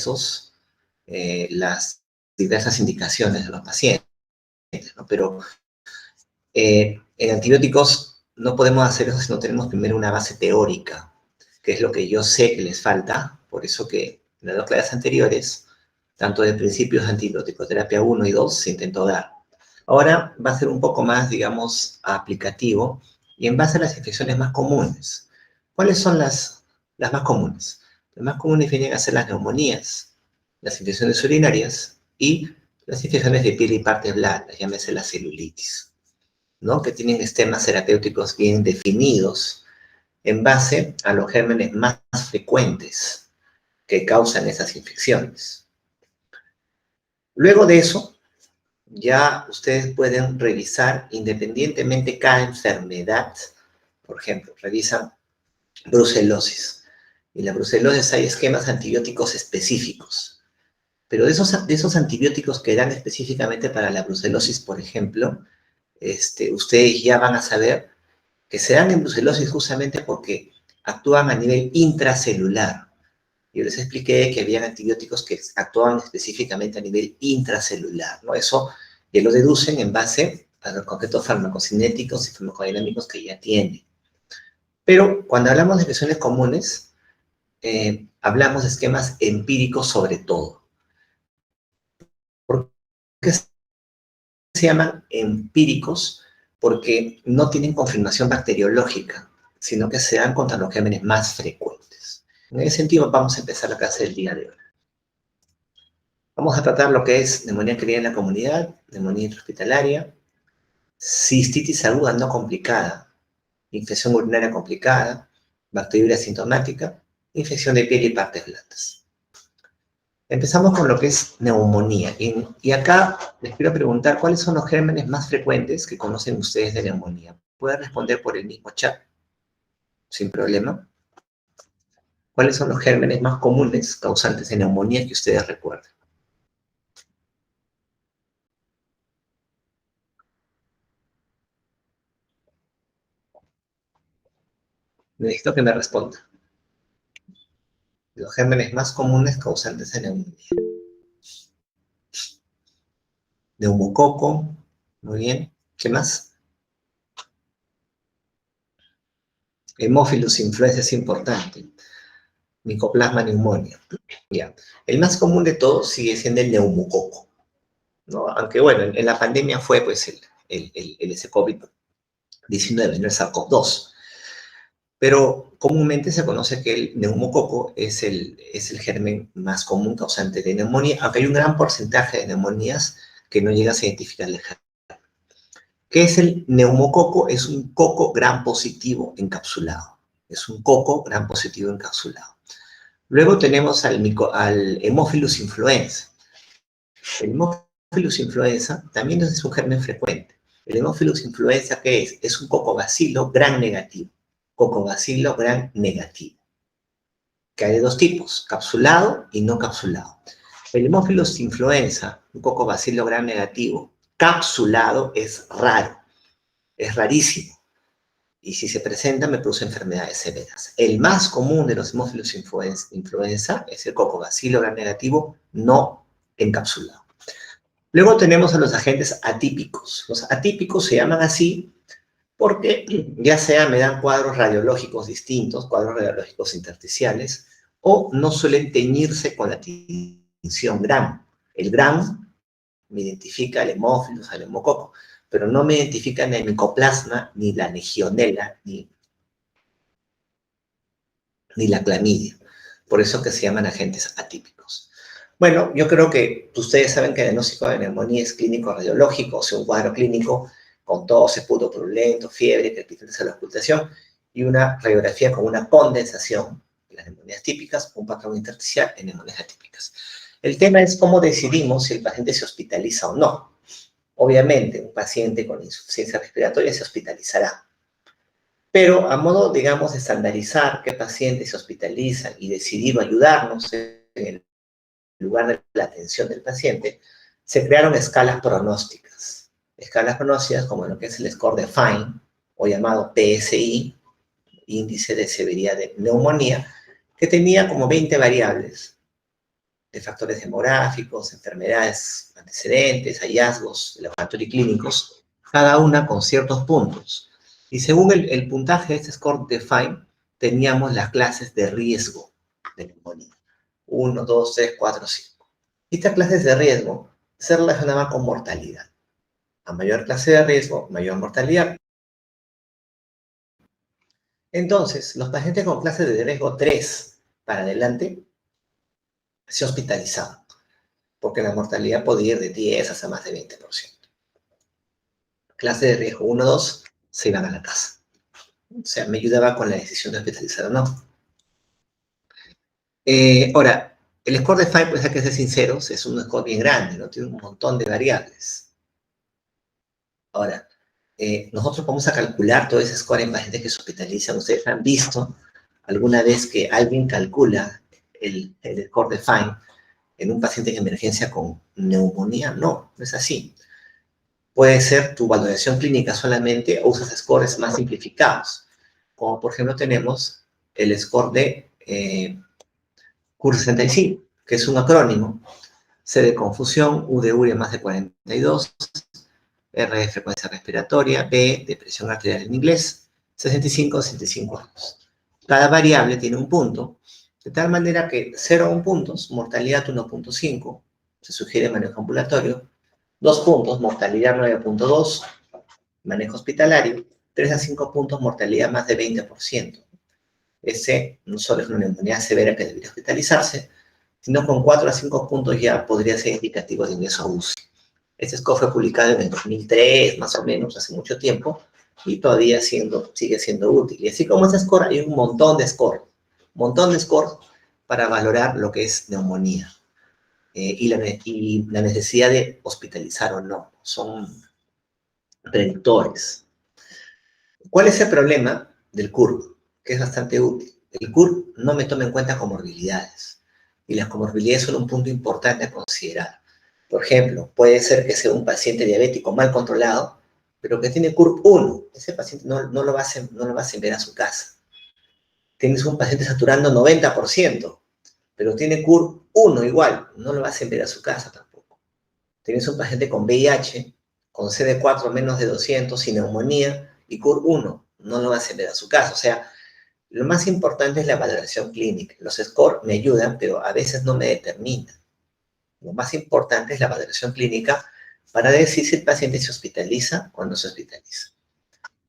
expresos las diversas indicaciones de los pacientes, ¿no? Pero en antibióticos no podemos hacer eso si no tenemos primero una base teórica, que es lo que yo sé que les falta, por eso que en las dos clases anteriores, tanto de principios de antibiótico-terapia 1 y 2, se intentó dar. Ahora va a ser un poco más, digamos, aplicativo y en base a las infecciones más comunes. ¿Cuáles son las más comunes? Las más comunes vienen a ser las neumonías, las infecciones urinarias y las infecciones de piel y partes blandas, llámese la celulitis, ¿no? Que tienen esquemas terapéuticos bien definidos en base a los gérmenes más frecuentes que causan esas infecciones. Luego de eso, ya ustedes pueden revisar independientemente cada enfermedad. Por ejemplo, revisan brucelosis. En la brucelosis hay esquemas antibióticos específicos. Pero de esos antibióticos que dan específicamente para la brucelosis, por ejemplo, ustedes ya van a saber que se dan en brucelosis justamente porque actúan a nivel intracelular. Yo les expliqué que había antibióticos que actuaban específicamente a nivel intracelular, ¿no? Eso ya lo deducen en base a los concretos farmacocinéticos y farmacodinámicos que ya tienen. Pero cuando hablamos de infecciones comunes, hablamos de esquemas empíricos sobre todo. ¿Por qué se llaman empíricos? Porque no tienen confirmación bacteriológica, sino que se dan contra los gérmenes más frecuentes. En ese sentido, vamos a empezar la clase del día de hoy. Vamos a tratar lo que es neumonía adquirida en la comunidad, neumonía intrahospitalaria, cistitis aguda no complicada, infección urinaria complicada, bacteriuria asintomática, infección de piel y partes blandas. Empezamos con lo que es neumonía. Y acá les quiero preguntar, ¿cuáles son los gérmenes más frecuentes que conocen ustedes de neumonía? Pueden responder por el mismo chat, sin problema. ¿Cuáles son los gérmenes más comunes causantes de neumonía que ustedes recuerden? Necesito que me respondan. Los gérmenes más comunes causantes de neumonía. Neumococo, muy bien. ¿Qué más? Hemófilus influenza es importante. Mycoplasma pneumonia. Ya. El más común de todos sigue siendo el neumococo, ¿no? Aunque bueno, en la pandemia fue pues ese COVID-19, ¿no? El SARS-CoV-2. Pero comúnmente se conoce que el neumococo es el germen más común causante de neumonía, aunque hay un gran porcentaje de neumonías que no llegas a identificar el germen. ¿Qué es el neumococo? Es un coco gram positivo encapsulado. Es un coco gram positivo encapsulado. Luego tenemos al Haemophilus influenza. El Haemophilus influenza también es un germen frecuente. El Haemophilus influenza, ¿qué es? Es un cocobacilo gram negativo. Cocobacilo gram negativo. Que hay de dos tipos, capsulado y no capsulado. El Haemophilus influenza, un cocobacilo gram negativo, capsulado es raro. Es rarísimo. Y si se presenta, me produce enfermedades severas. El más común de los Haemophilus influenza es el cocobacilo gram negativo no encapsulado. Luego tenemos a los agentes atípicos. Los atípicos se llaman así porque ya sea me dan cuadros radiológicos distintos, cuadros radiológicos intersticiales, o no suelen teñirse con la tinción gram. El gram me identifica al hemófilus, al hemococo, pero no me identifican el micoplasma, ni la legionela, ni la clamidia. Por eso que se llaman agentes atípicos. Bueno, yo creo que ustedes saben que el diagnóstico de neumonía es clínico radiológico, o sea, un cuadro clínico con tos, esputo purulento, fiebre, palpitantes a la ocultación, y una radiografía con una condensación de las neumonías típicas, un patrón intersticial en neumonías atípicas. El tema es cómo decidimos si el paciente se hospitaliza o no. Obviamente, un paciente con insuficiencia respiratoria se hospitalizará. Pero a modo, digamos, de estandarizar qué pacientes se hospitalizan y decidir ayudarnos en el lugar de la atención del paciente, se crearon escalas pronósticas. Escalas pronósticas como lo que es el score de Fine, o llamado PSI, índice de severidad de neumonía, que tenía como 20 variables. de factores demográficos, enfermedades antecedentes, hallazgos de laboratorio y clínicos, cada una con ciertos puntos. Y según el puntaje de este score define, teníamos las clases de riesgo de neumonía. 1, 2, 3, 4, 5. Estas clases de riesgo se relacionaban con mortalidad. A mayor clase de riesgo, mayor mortalidad. Entonces, los pacientes con clase de riesgo 3 para adelante se hospitalizaban, porque la mortalidad podía ir de 10 hasta más de 20%. Clase de riesgo 1, 2, se iban a la casa. O sea, me ayudaba con la decisión de hospitalizar o no. Ahora, el score de FINE, pues hay que ser sinceros, es un score bien grande, ¿no? Tiene un montón de variables. Ahora, nosotros vamos a calcular todo ese score en pacientes que se hospitalizan. Ustedes han visto alguna vez que alguien calcula el score de FINE en un paciente en emergencia con neumonía. No, no es así. Puede ser tu valoración clínica solamente o usas scores más simplificados. Como por ejemplo tenemos el score de CUR65, que es un acrónimo. C de confusión, U de urea más de 42, R de frecuencia respiratoria, B de presión arterial en inglés, 65, 65 años. Cada variable tiene un punto, de tal manera que 0 a 1 puntos, mortalidad 1.5, se sugiere manejo ambulatorio, 2 puntos, mortalidad 9.2, manejo hospitalario, 3 a 5 puntos, mortalidad más de 20%. Ese no solo es una neumonía severa que debería hospitalizarse, sino con 4 a 5 puntos ya podría ser indicativo de ingreso a UCI. Este score fue publicado en el 2003, más o menos, hace mucho tiempo, y todavía sigue siendo útil. Y así como ese score, hay un montón de scores para valorar lo que es neumonía y la necesidad de hospitalizar o no. Son predictores. ¿Cuál es el problema del CUR? Que es bastante útil. El CUR no me toma en cuenta comorbilidades. Y las comorbilidades son un punto importante a considerar. Por ejemplo, puede ser que sea un paciente diabético mal controlado, pero que tiene CURP 1. Ese paciente no lo vas a enviar a su casa. Tienes un paciente saturando 90%, pero tiene CURP 1 igual, no lo vas a enviar a su casa tampoco. Tienes un paciente con VIH, con CD4 menos de 200, sin neumonía, y CURP 1, no lo vas a enviar a su casa. O sea, lo más importante es la valoración clínica. Los scores me ayudan, pero a veces no me determinan. Lo más importante es la valoración clínica para decir si el paciente se hospitaliza o no se hospitaliza.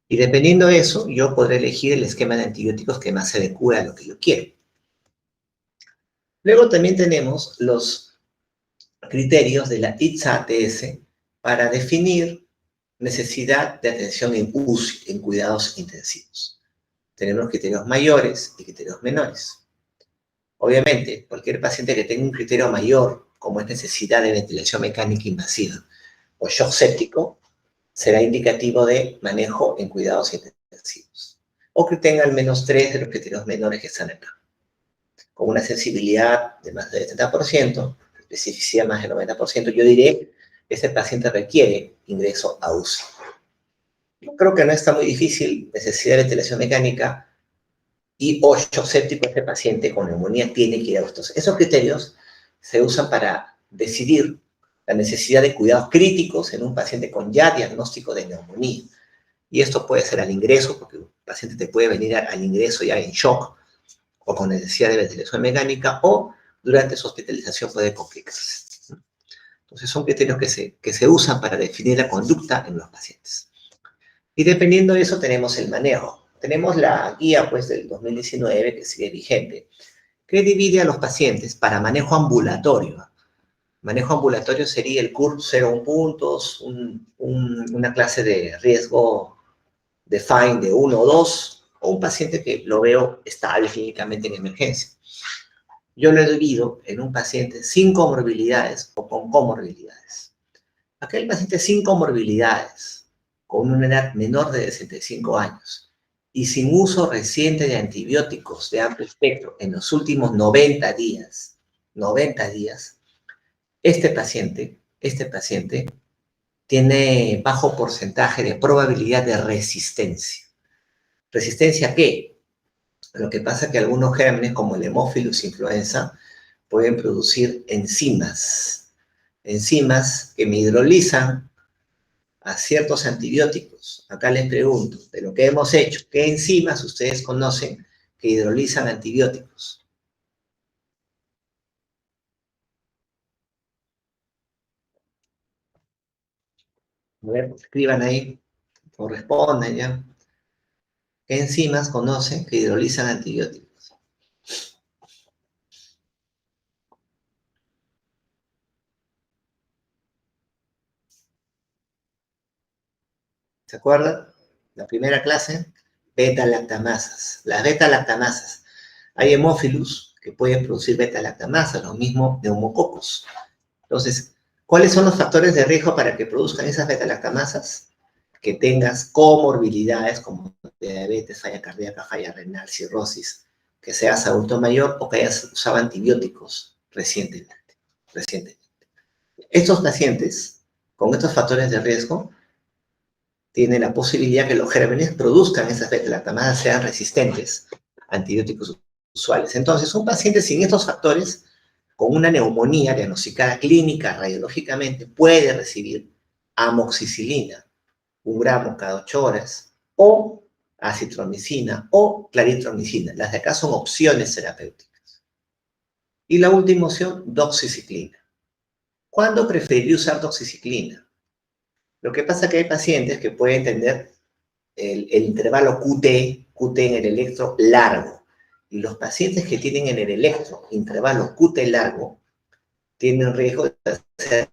Y dependiendo de eso, yo podré elegir el esquema de antibióticos que más se adecue a lo que yo quiero. Luego también tenemos los criterios de la ITSA-ATS para definir necesidad de atención en UCI, en cuidados intensivos. Tenemos criterios mayores y criterios menores. Obviamente, cualquier paciente que tenga un criterio mayor, como es necesidad de ventilación mecánica invasiva o shock séptico, será indicativo de manejo en cuidados intensivos. O que tenga al menos 3 de los criterios menores que están acá. Con una sensibilidad de más del 70%, especificidad más del 90%, yo diré que ese paciente requiere ingreso a UCI. Yo creo que no está muy difícil, necesidad de ventilación mecánica y o shock séptico, este paciente con neumonía tiene que ir a estos. Esos criterios se usan para decidir la necesidad de cuidados críticos en un paciente con ya diagnóstico de neumonía. Y esto puede ser al ingreso, porque un paciente te puede venir al ingreso ya en shock o con necesidad de ventilación mecánica, o durante su hospitalización puede complicarse. Entonces son criterios que se usan para definir la conducta en los pacientes. Y dependiendo de eso tenemos el manejo. Tenemos la guía pues, del 2019 que sigue vigente, que divide a los pacientes para manejo ambulatorio. Manejo ambulatorio sería el CURP 0 puntos, una clase de riesgo de FINE de 1 o 2, o un paciente que lo veo estable clínicamente en emergencia. Yo lo he dividido en un paciente sin comorbilidades o con comorbilidades. Aquel paciente sin comorbilidades, con una edad menor de 65 años y sin uso reciente de antibióticos de amplio espectro en los últimos 90 días, este paciente tiene bajo porcentaje de probabilidad de resistencia. ¿Resistencia a qué? Lo que pasa es que algunos gérmenes, como el Haemophilus influenza, pueden producir enzimas. Enzimas que me hidrolizan a ciertos antibióticos. Acá les pregunto, de lo que hemos hecho, ¿qué enzimas ustedes conocen que hidrolizan antibióticos? A ver, escriban ahí, o respondan ya. ¿Qué enzimas conocen que hidrolizan antibióticos? ¿Se acuerdan? La primera clase, beta-lactamasas. Las beta-lactamasas. Hay hemófilos que pueden producir beta-lactamasas, lo mismo neumococos. Entonces, ¿cuáles son los factores de riesgo para que produzcan esas beta-lactamasas? Que tengas comorbilidades como diabetes, falla cardíaca, falla renal, cirrosis, que seas adulto mayor o que hayas usado antibióticos recientemente. Estos pacientes con estos factores de riesgo tienen la posibilidad que los gérmenes produzcan esas beta-lactamadas, sean resistentes a antibióticos usuales. Entonces, un paciente sin estos factores, con una neumonía diagnosticada clínica, radiológicamente, puede recibir amoxicilina, 1 gramo cada 8 horas, o acitromicina o claritromicina. Las de acá son opciones terapéuticas. Y la última opción, doxiciclina. ¿Cuándo preferiría usar doxiciclina? Lo que pasa es que hay pacientes que pueden tener el intervalo QT en el electro largo. Y los pacientes que tienen en el electro intervalo QT largo tienen riesgo de hacer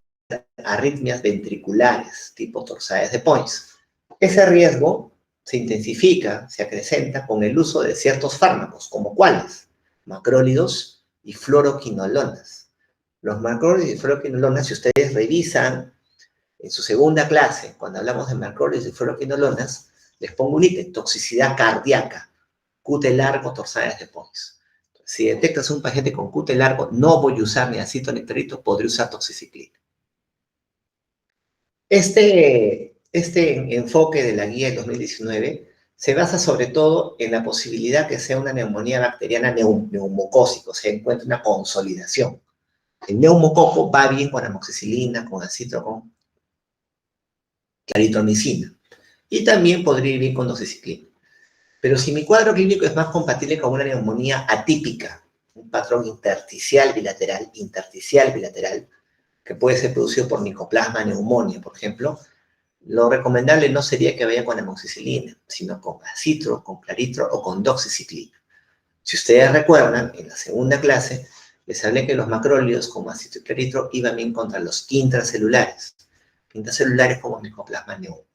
arritmias ventriculares, tipo torsades de Points. Ese riesgo se intensifica, se acrecenta con el uso de ciertos fármacos, como cuáles, macrólidos y fluoroquinolonas. Los macrólidos y fluoroquinolonas, si ustedes revisan en su segunda clase, cuando hablamos de macrólidos y fluoroquinolonas, les pongo un ítem, toxicidad cardíaca, QT largo, torsades de Points. Si detectas un paciente con QT largo, no voy a usar ni acito ni clorito, podría usar toxiciclina. Este enfoque de la guía del 2019 se basa sobre todo en la posibilidad que sea una neumonía bacteriana neumocócica, o sea, encuentra una consolidación. El neumococo va bien con amoxicilina, con acito, con claritromicina. Y también podría ir bien con doxiciclina. Pero si mi cuadro clínico es más compatible con una neumonía atípica, un patrón intersticial bilateral, que puede ser producido por Mycoplasma pneumonia, por ejemplo, lo recomendable no sería que vaya con amoxicilina, sino con acitro, con claritro o con doxiciclina. Si ustedes recuerdan, en la segunda clase les hablé que los macrólidos como acitro y claritro iban bien contra los intracelulares. Intracelulares como Mycoplasma pneumonia.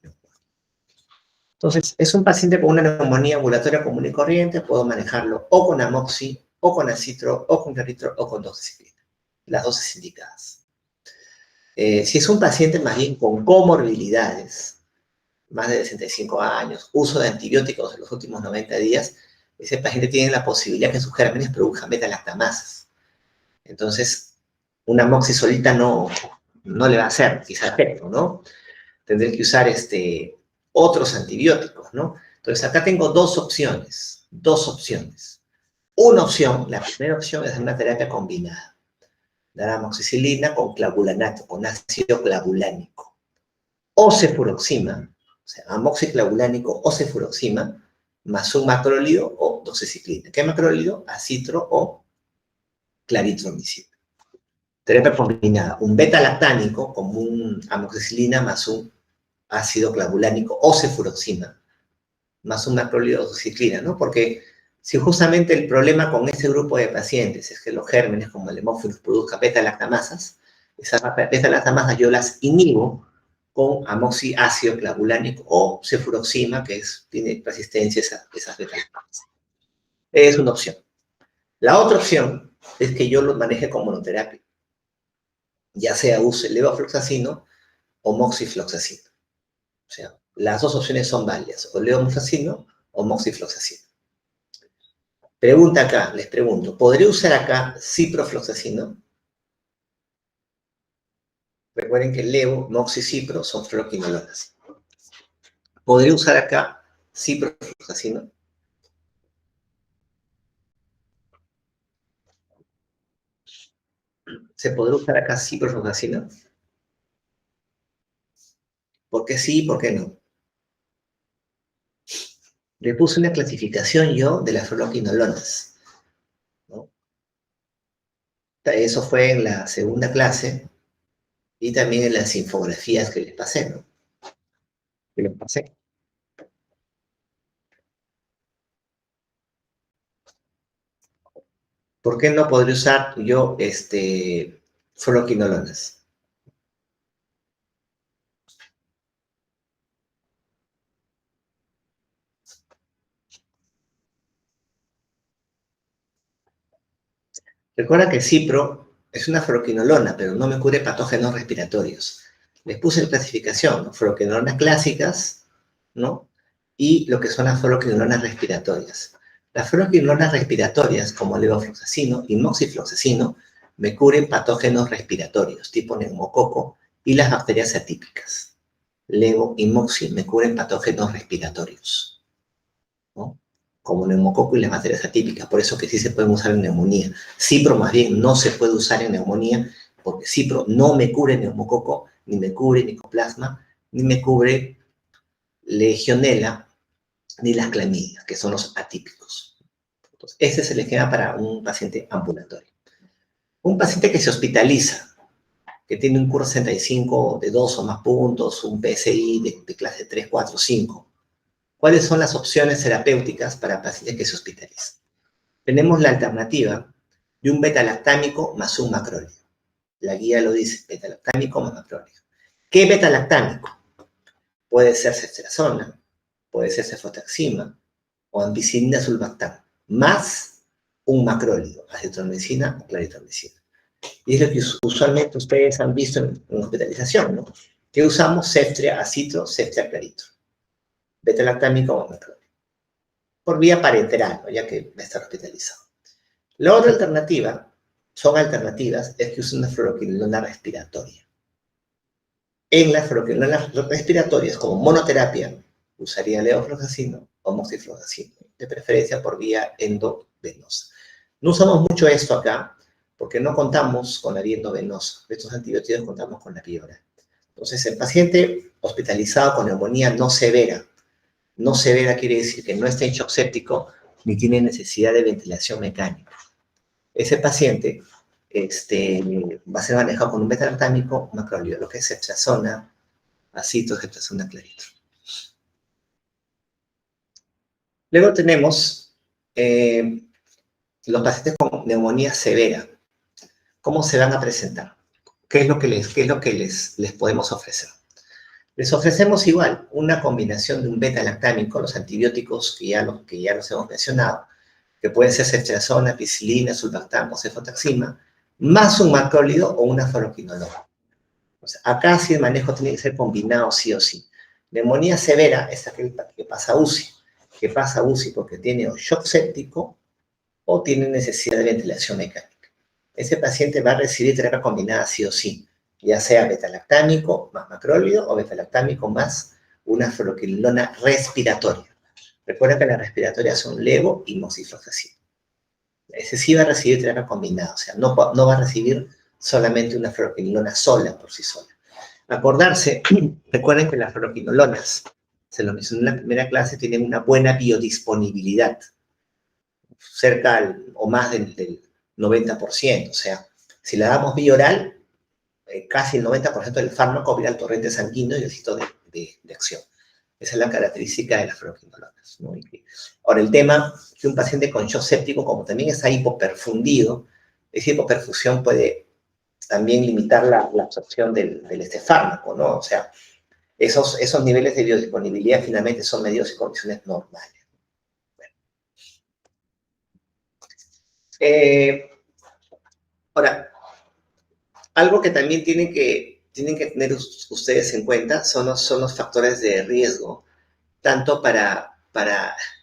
Entonces, es un paciente con una neumonía ambulatoria común y corriente, puedo manejarlo o con amoxi, o con acitro, o con claritro, o con doxiciclina. Las dosis indicadas. Si es un paciente más bien con comorbilidades, más de 65 años, uso de antibióticos en los últimos 90 días, ese paciente tiene la posibilidad que sus gérmenes produzcan beta-lactamasas. Entonces, una amoxicilina no le va a hacer quizá efecto, ¿no? Tendré que usar otros antibióticos, ¿no? Entonces, acá tengo dos opciones. Una opción, la primera opción es una terapia combinada. Dar amoxicilina con clavulanato, con ácido clavulánico. O cefuroxima, o sea, amoxiclavulánico o cefuroxima, más un macrólido o doxiciclina. ¿Qué macrólido? Acitro o claritromicina. Terapia combinada, un beta-lactánico como un amoxicilina más un ácido clavulánico o cefuroxima, más un macrólido o doxiciclina, ¿no? Porque si justamente el problema con este grupo de pacientes es que los gérmenes, como el hemófilos, produzcan beta-lactamasas, esas beta-lactamasas yo las inhibo con amoxiácido clavulánico o cefuroxima, que tiene resistencia a esas beta-lactamasas. Es una opción. La otra opción es que yo los maneje con monoterapia, ya sea use levofloxacino o moxifloxacino. O sea, las dos opciones son válidas, o levofloxacino o moxifloxacino. Pregunta acá, les pregunto, ¿podría usar acá ciprofloxacino? Recuerden que levo, moxi, cipro son fluoroquinolonas. ¿Podría usar acá ciprofloxacino? ¿Se podrá usar acá ciprofloxacino? ¿Por qué sí y por qué no? Le puse una clasificación yo de las fluoroquinolonas, ¿no? Eso fue en la segunda clase y también en las infografías que les pasé, ¿no? Que les pasé. ¿Por qué no podría usar yo fluoroquinolonas? Recuerda que el cipro es una fluoroquinolona, pero no me cubre patógenos respiratorios. Les puse en clasificación, ¿no? Fluoroquinolonas clásicas, ¿no? Y lo que son las fluoroquinolonas respiratorias. Las fluoroquinolonas respiratorias, como el levofloxacino y moxifloxacino, me cubren patógenos respiratorios, tipo neumococo y las bacterias atípicas. Levo y moxi me cubren patógenos respiratorios, ¿no? Como neumococo y las bacterias atípicas, por eso que sí se pueden usar en neumonía. Cipro más bien no se puede usar en neumonía, porque Cipro no me cubre neumococo, ni me cubre micoplasma, ni me cubre legionela, ni las clamidias, que son los atípicos. Entonces, ese es el esquema para un paciente ambulatorio. Un paciente que se hospitaliza, que tiene un curso 65 de 2 o más puntos, un PSI de clase 3, 4, 5, ¿cuáles son las opciones terapéuticas para pacientes que se hospitalizan? Tenemos la alternativa de un beta-lactámico más un macrólido. La guía lo dice, beta-lactámico más macrólido. ¿Qué beta-lactámico? Puede ser ceftriaxona, puede ser cefotaxima o ampicilina sulbactam, más un macrólido, acetromicina o claritromicina. Y es lo que usualmente ustedes han visto en hospitalización, ¿no? Que usamos ceftra acitro, ceftra claritro. Beta-lactámico o macrólido. Por vía parenteral, ¿no? Ya que va a estar hospitalizado. La otra alternativa, son alternativas, es que usen una fluoroquinolona respiratoria. En las fluoroquinolonas respiratorias, como monoterapia, usaría levofloxacino o moxifloxacino, de preferencia por vía endovenosa. No usamos mucho esto acá, porque no contamos con la vía endovenosa. De estos antibióticos contamos con la vía oral. Entonces, el paciente hospitalizado con neumonía no severa quiere decir que no está en shock séptico ni tiene necesidad de ventilación mecánica. Ese paciente va a ser manejado con un beta-lactámico macrólido, lo que es ceftriaxona, acito, ceftriaxona, clarito. Luego tenemos los pacientes con neumonía severa. ¿Cómo se van a presentar? ¿Qué es lo que les podemos ofrecer? Les ofrecemos igual una combinación de un beta-lactámico, los antibióticos que ya los hemos mencionado, que pueden ser ceftriaxona, ampicilina, sulbactam o cefotaxima, más un macrólido o una fluoroquinolona. O sea, acá sí el manejo tiene que ser combinado sí o sí. Neumonía severa es aquel que pasa a UCI, porque tiene o shock séptico o tiene necesidad de ventilación mecánica. Ese paciente va a recibir terapia combinada sí o sí, ya sea beta-lactámico más macrólido o beta-lactámico más una fluoroquinolona respiratoria. Recuerda que las respiratorias son levo y moxifloxacino. Ese sí va a recibir terapia combinada, o sea, no va a recibir solamente una fluoroquinolona sola por sí sola. Acordarse, recuerden que las fluoroquinolonas, se lo mencioné en la primera clase, tienen una buena biodisponibilidad, cerca o más del 90%, o sea, si la damos vía oral, casi el 90% del fármaco va al torrente sanguíneo y el sitio de acción. Esa es la característica de las fluoroquinolonas, ¿no? Ahora, el tema que un paciente con shock séptico, como también está hipoperfundido, esa hipoperfusión puede también limitar la absorción del fármaco, ¿no? O sea, esos niveles de biodisponibilidad finalmente son medidos en condiciones normales. Bueno. Ahora, algo que también tienen que tener ustedes en cuenta son los factores de riesgo, tanto para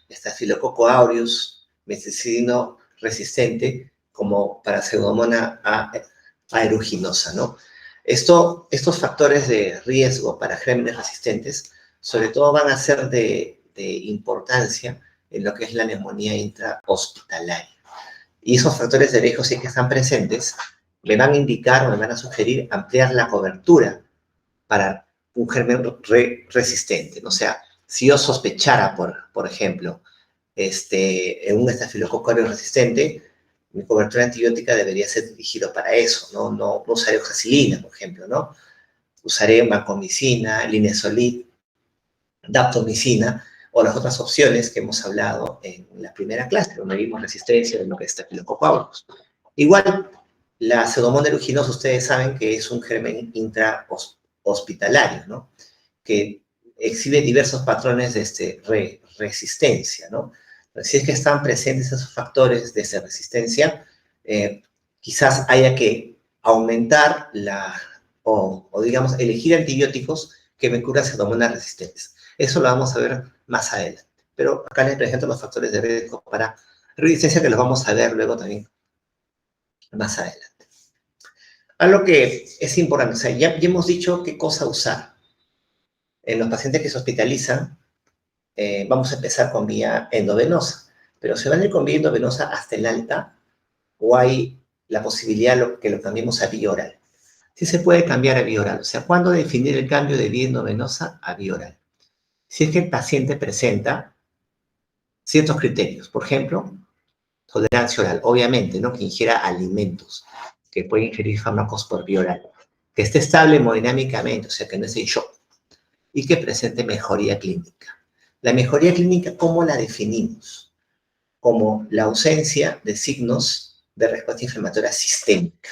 Staphylococcus aureus, meticilino resistente, como para Pseudomonas aeruginosa, ¿no? Estos factores de riesgo para gérmenes resistentes, sobre todo van a ser de importancia en lo que es la neumonía intrahospitalaria. Y esos factores de riesgo sí que están presentes me van a indicar o me van a sugerir ampliar la cobertura para un germen resistente, ¿no? O sea, si yo sospechara, por ejemplo, en un estafilococo aureus resistente, mi cobertura antibiótica debería ser dirigida para eso, ¿no? No usaré oxacilina, por ejemplo, ¿no? Usaré vancomicina, linezolid, daptomicina, o las otras opciones que hemos hablado en la primera clase, donde vimos resistencia de lo que es estafilococo aureus. Igual, la Pseudomonas aeruginosa, ustedes saben que es un germen intrahospitalario, ¿no? Que exhibe diversos patrones de resistencia, ¿no? Si es que están presentes esos factores de esa resistencia, quizás haya que aumentar o digamos, elegir antibióticos que me curan pseudomonas resistentes. Eso lo vamos a ver más adelante. Pero acá les presento los factores de riesgo para resistencia que los vamos a ver luego también más adelante. Algo que es importante, o sea, ya hemos dicho qué cosa usar. En los pacientes que se hospitalizan, vamos a empezar con vía endovenosa, pero se van a ir con vía endovenosa hasta el alta o hay la posibilidad que lo cambiemos a vía oral. Sí se puede cambiar a vía oral, o sea, ¿cuándo definir el cambio de vía endovenosa a vía oral? Si es que el paciente presenta ciertos criterios, por ejemplo, tolerancia oral, obviamente, ¿no? Que ingiera alimentos, que puede ingerir fármacos por vía oral, que esté estable hemodinámicamente, o sea, que no esté en shock, y que presente mejoría clínica. La mejoría clínica, ¿cómo la definimos? Como la ausencia de signos de respuesta inflamatoria sistémica,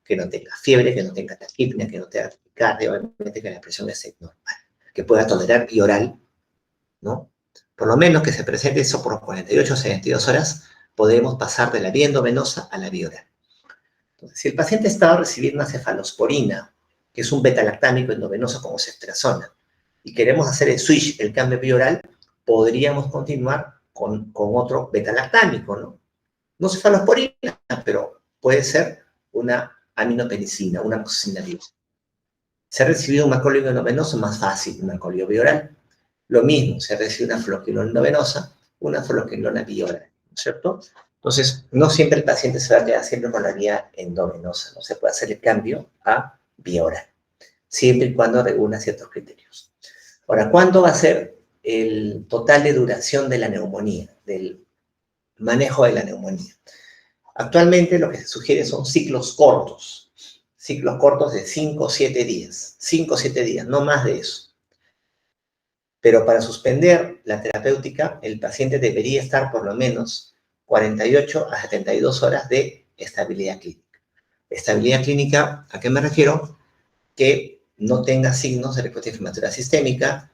que no tenga fiebre, que no tenga taquipnea, que no tenga taquicardia, obviamente que la presión esté normal, que pueda tolerar vía oral, ¿no? Por lo menos que se presente eso por 48 o 72 horas, podemos pasar de la vía endovenosa a la vía oral. Entonces, si el paciente estaba recibiendo una cefalosporina, que es un beta-lactámico endovenoso como ceftriaxona, y queremos hacer el switch, el cambio vía oral, podríamos continuar con otro beta-lactámico, ¿no? No cefalosporina, pero puede ser una aminopenicilina, una amoxicilina. Se ha recibido un macrolídeo endovenoso, más fácil, un macrolídeo vía oral. Lo mismo, se recibe una fluoquinona endovenosa, una fluoquinona vía oral, ¿no es cierto? Entonces, no siempre el paciente se va a quedar siempre con la vía endovenosa, no se puede hacer el cambio a vía oral, siempre y cuando reúna ciertos criterios. Ahora, ¿cuánto va a ser el total de duración de la neumonía, del manejo de la neumonía? Actualmente lo que se sugiere son ciclos cortos de 5 o 7 días, 5 o 7 días, no más de eso. Pero para suspender la terapéutica, el paciente debería estar por lo menos 48 a 72 horas de estabilidad clínica. Estabilidad clínica, ¿a qué me refiero? Que no tenga signos de respuesta inflamatoria sistémica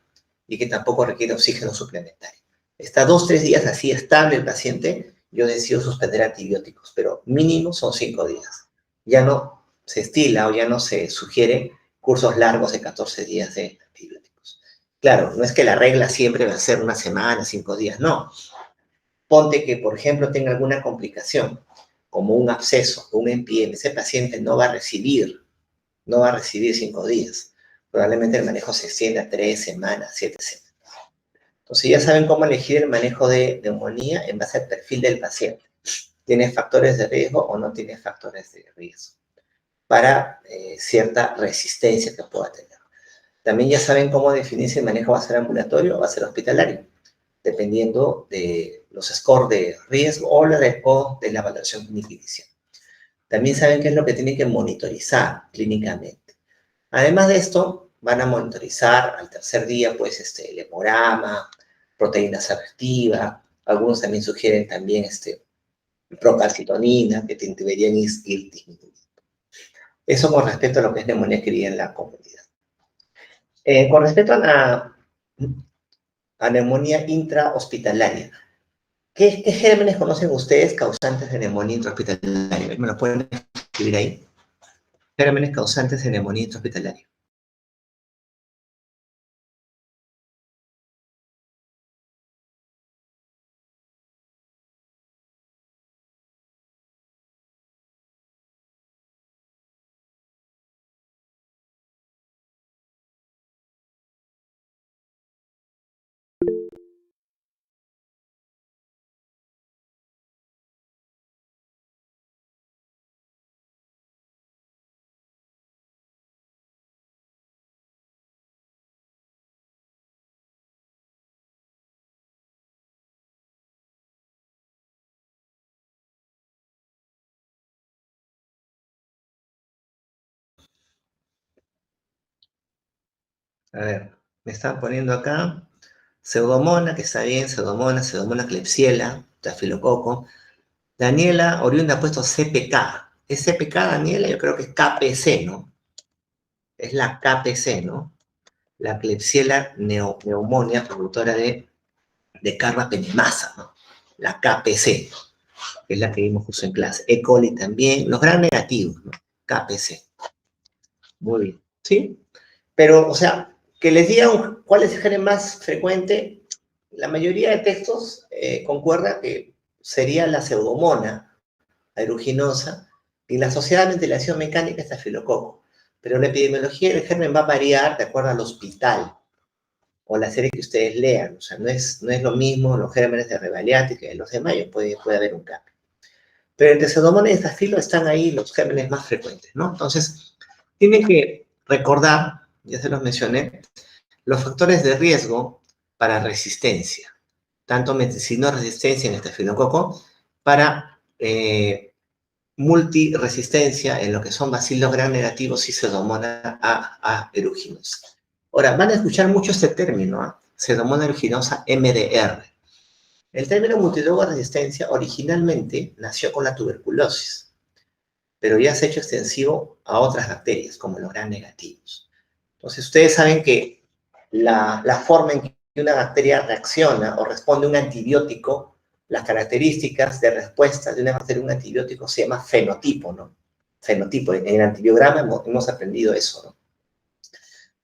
y que tampoco requiere oxígeno suplementario. Está 2 o 3 días así estable el paciente, yo decido suspender antibióticos, pero mínimo son 5 días. Ya no se estila o ya no se sugiere cursos largos de 14 días de antibióticos. Claro, no es que la regla siempre va a ser una semana, 5 días, no. Ponte que, por ejemplo, tenga alguna complicación, como un absceso o un MPM, ese paciente no va a recibir 5 días. Probablemente el manejo se extienda a 3 semanas, 7 semanas. Entonces ya saben cómo elegir el manejo de neumonía en base al perfil del paciente. ¿Tiene factores de riesgo o no tiene factores de riesgo? Para cierta resistencia que pueda tener. También ya saben cómo definir si el manejo va a ser ambulatorio o va a ser hospitalario, dependiendo de los scores de riesgo o de la evaluación clínica inicial. También saben qué es lo que tienen que monitorizar clínicamente. Además de esto, van a monitorizar al tercer día, pues, el hemograma, proteínas reactivas, algunos también sugieren también procalcitonina, que deberían ir disminuyendo. Eso con respecto a lo que es neumonía querida en la comunidad. Con respecto a neumonía intrahospitalaria, ¿qué gérmenes conocen ustedes causantes de neumonía intrahospitalaria? ¿Me lo pueden escribir ahí? Gérmenes causantes de neumonía intrahospitalaria. A ver, me están poniendo acá Pseudomonas, que está bien, Pseudomonas Klebsiella, Estafilococo. Daniela Oriunda ha puesto CPK. ¿Es CPK, Daniela? Yo creo que es KPC, ¿no? Es la KPC, ¿no? La Klebsiella pneumonia, productora de carbapenemasa, ¿no? La KPC, que es la que vimos justo en clase. E. coli también, los gran negativos, ¿no? KPC. Muy bien. ¿Sí? Pero, o sea, que les digan cuál es el gen más frecuente, la mayoría de textos concuerda que sería la pseudomona aeruginosa y la asociada a ventilación mecánica estafilococo. Pero la epidemiología del germen va a variar de acuerdo al hospital o la serie que ustedes lean. O sea, no es lo mismo los gérmenes de Revaliati que los de Mayo, puede haber un cambio. Pero entre Pseudomonas y Estafilo están ahí los gérmenes más frecuentes, ¿no? Entonces, tienen que recordar, ya se los mencioné, los factores de riesgo para resistencia, tanto medicinóresistencia en estafilococo, para multiresistencia en lo que son bacilos gram negativos y Pseudomonas aeruginosa. Ahora, van a escuchar mucho este término, ¿eh? Pseudomonas aeruginosa MDR. El término multidroga resistencia originalmente nació con la tuberculosis, pero ya se ha hecho extensivo a otras bacterias, como los gram negativos. Entonces, ustedes saben que la forma en que una bacteria reacciona o responde a un antibiótico, las características de respuesta de una bacteria a un antibiótico se llama fenotipo, ¿no? Fenotipo. En el antibiograma hemos aprendido eso, ¿no?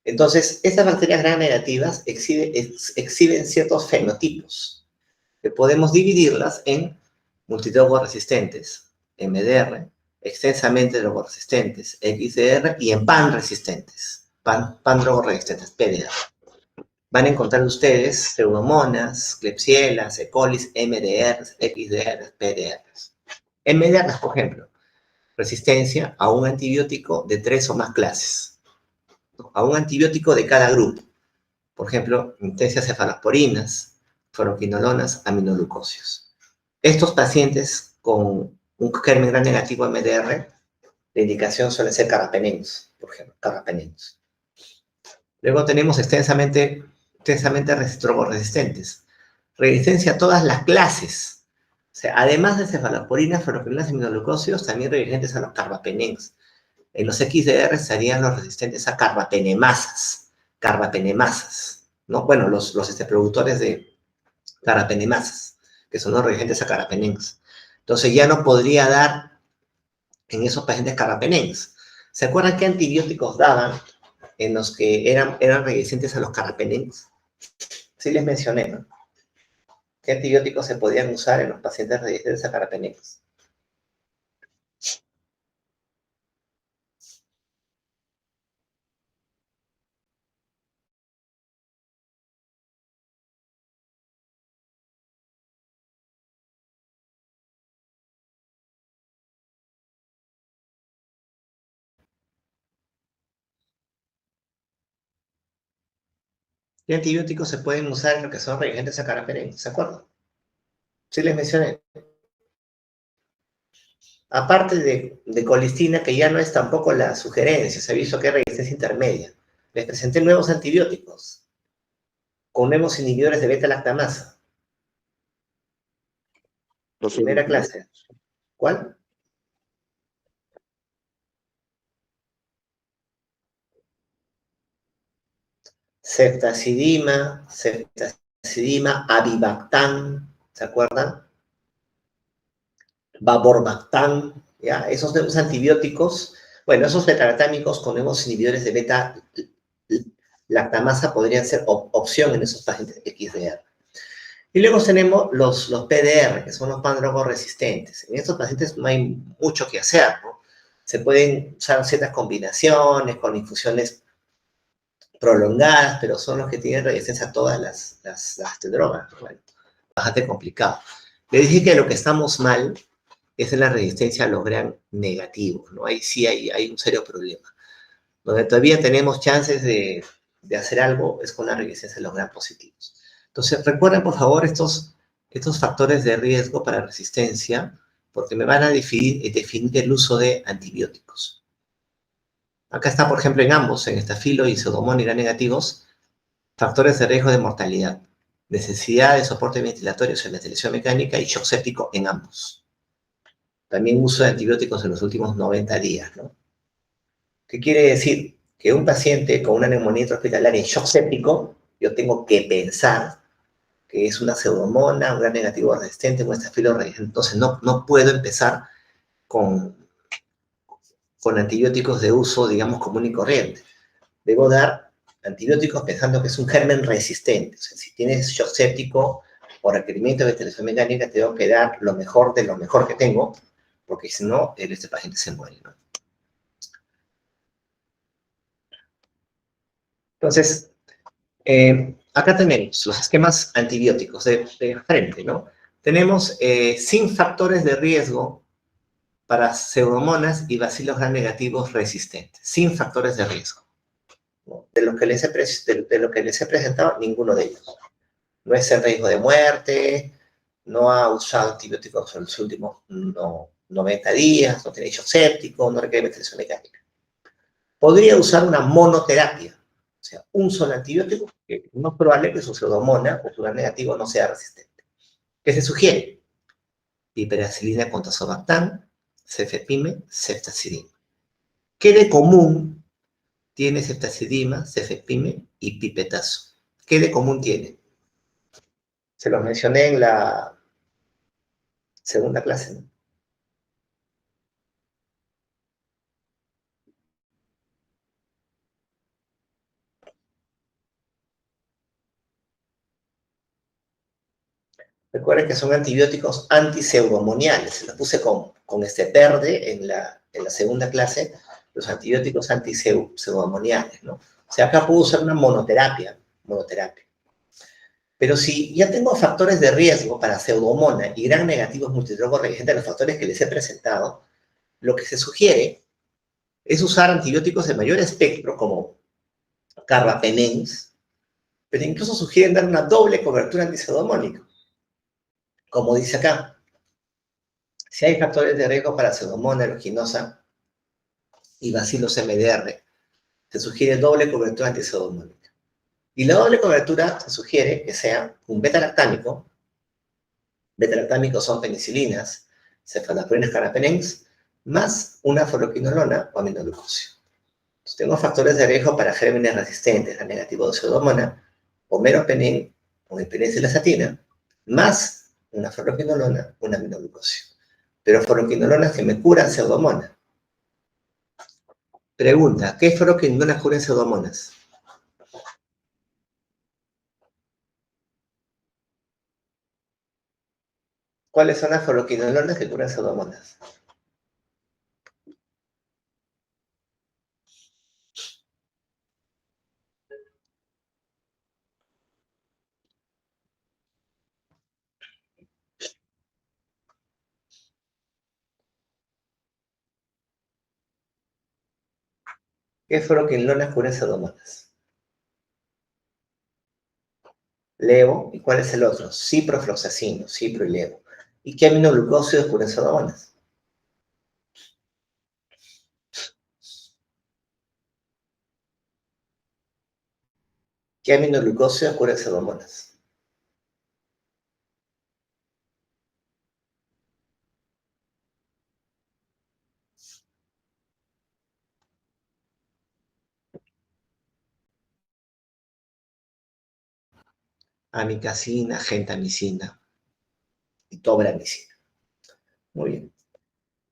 Entonces, estas bacterias gram negativas exhiben ciertos fenotipos, que podemos dividirlas en multidrogoresistentes, MDR, extensamente drogoresistentes, XDR, y en pan-resistentes, pan-drogoresistentes, PDR. Van a encontrar ustedes pseudomonas, klebsielas, E. colis, MDRs, XDRs, PDRs. MDRs, por ejemplo, resistencia a un antibiótico de 3 o más clases, a un antibiótico de cada grupo. Por ejemplo, intensias cefalosporinas, fluoroquinolonas, aminoglucósidos. Estos pacientes con un germen gram negativo MDR, la indicación suele ser carbapenems, por ejemplo, carbapenems. Luego tenemos extensamente resistentes. Resistencia a todas las clases. O sea, además de cefalosporinas, fluoroquinolonas y aminoglucósidos, también resistentes a los carbapenems. En los XDR serían los resistentes a carbapenemasas, ¿no? Bueno, los productores de carbapenemasas, que son los reagentes a carbapenems. Entonces ya no podría dar en esos pacientes carbapenems. ¿Se acuerdan qué antibióticos daban en los que eran resistentes a los carbapenems? Sí les mencioné, ¿no? ¿Qué antibióticos se podían usar en los pacientes resistentes a carbapenems? ¿Qué antibióticos se pueden usar en lo que son resistentes a carbapenems? ¿Se acuerdan? Sí les mencioné. Aparte de colistina, que ya no es tampoco la sugerencia, se ha visto que hay resistencia intermedia. Les presenté nuevos antibióticos con nuevos inhibidores de beta-lactamasa. Los Primera uriciminas. clase. ¿Cuál? Ceftazidima, avibactam, ¿se acuerdan? Vaborbactam, ¿ya? Esos nuevos antibióticos, bueno, esos beta-lactámicos con nuevos inhibidores de beta-lactamasa podrían ser opción en esos pacientes XDR. Y luego tenemos los PDR, que son los pandrogos resistentes. En estos pacientes no hay mucho que hacer, ¿no? Se pueden usar ciertas combinaciones con infusiones prolongadas, pero son los que tienen resistencia a todas las drogas. Bueno, bastante complicado. Le dije que lo que estamos mal es en la resistencia a los gram negativos, ¿no? Ahí sí hay un serio problema. Donde todavía tenemos chances de hacer algo es con la resistencia a los gram positivos. Entonces, recuerden, por favor, estos factores de riesgo para resistencia, porque me van a definir el uso de antibióticos. Acá está, por ejemplo, en ambos, en estafilo y pseudomonas gram negativos, factores de riesgo de mortalidad, necesidad de soporte ventilatorio, o sea, ventilación mecánica y shock séptico en ambos. También uso de antibióticos en los últimos 90 días, ¿no? ¿Qué quiere decir? Que un paciente con una neumonía intrahospitalaria en shock séptico, yo tengo que pensar que es una pseudomona, un gram negativo resistente, un estafilo resistente. Entonces, no puedo empezar con antibióticos de uso, digamos, común y corriente. Debo dar antibióticos pensando que es un germen resistente. O sea, si tienes shock séptico o requerimiento de ventilación mecánica, tengo que dar lo mejor de lo mejor que tengo, porque si no, este paciente se muere, ¿no? Entonces, acá tenemos los esquemas antibióticos de frente, ¿no? Tenemos sin factores de riesgo para pseudomonas y bacilos gram negativos resistentes, sin factores de riesgo, ¿no? De lo que les he presentado, ninguno de ellos. No es en riesgo de muerte, no ha usado antibióticos en los últimos 90 días, no tiene shock séptico, no requiere ventilación mecánica. Podría usar una monoterapia, o sea, un solo antibiótico, que no es probable que su pseudomona o su gram negativo no sea resistente. ¿Qué se sugiere? Piperacilina con tazobactam, cefepime, ceftazidima. ¿Qué de común tiene ceftazidima, cefepime y pipetazo? ¿Qué de común tiene? Se los mencioné en la segunda clase, ¿no? Recuerden que son antibióticos antipseudomoniales. Se los puse con este verde en la segunda clase, los antibióticos antipseudomoniales, ¿no? O sea, acá puedo usar una monoterapia. Pero si ya tengo factores de riesgo para pseudomona y gram negativos multidrogo resistentes, los factores que les he presentado, lo que se sugiere es usar antibióticos de mayor espectro, como carbapenems, pero incluso sugieren dar una doble cobertura antipseudomónica, como dice acá. Si hay factores de riesgo para pseudomonas aeruginosa y bacilos MDR, se sugiere doble cobertura antipseudomónica. Y la doble cobertura se sugiere que sea un beta-lactámico. Beta-lactámicos son penicilinas, cefaloporinas carbapenems, más una fluoroquinolona o aminoglucosio. Entonces, tengo factores de riesgo para gérmenes resistentes a negativo de pseudomonas, o meropenem o hiperencilasatina, más una fluoroquinolona, una aminoglucosio. Pero fluoroquinolonas que me curan pseudomonas. Pregunta, ¿qué fluoroquinolonas curan pseudomonas? ¿Cuáles son las fluoroquinolonas que curan pseudomonas? ¿Qué fluoroquinolonas curan pseudomonas? Levo, ¿y cuál es el otro? Ciprofloxacino, cipro y levo. ¿Y qué aminoglucósidos curan pseudomonas? ¿Qué aminoglucósidos curan pseudomonas? Amicacina, gentamicina y tobramicina. Muy bien.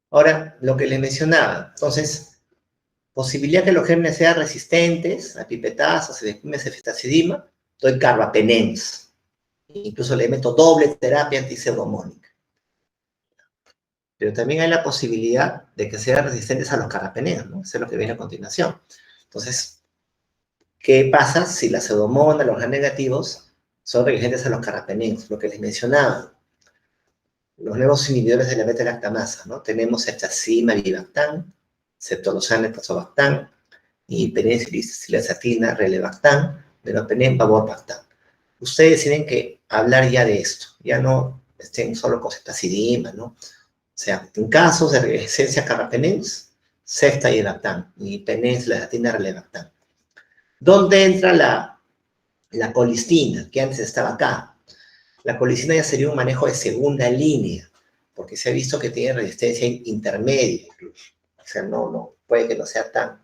Ahora, lo que les mencionaba. Entonces, posibilidad que los gérmenes sean resistentes a pipetazos, ceftazidima, doy carbapenems. Incluso le meto doble terapia antipseudomónica. Pero también hay la posibilidad de que sean resistentes a los carbapenems, ¿no? Eso es lo que viene a continuación. Entonces, ¿qué pasa si la pseudomonas, los gram negativos, son resistentes a los carbapenems? Lo que les mencionaba, los nuevos inhibidores de la beta-lactamasa, ¿no? Tenemos ceftazidima, vivactam, ceftolozane, tazobactam, y penicilina, relebactam, meropenem, vaborbactam. Ustedes tienen que hablar ya de esto, ya no estén solo con ceftazidima, ¿no? O sea, en casos de resistencia a carbapenems, ceftriaxone y penicilina relebactam. ¿Dónde entra la colistina, que antes estaba acá? La colistina ya sería un manejo de segunda línea, porque se ha visto que tiene resistencia intermedia incluso. O sea, puede que no sea tan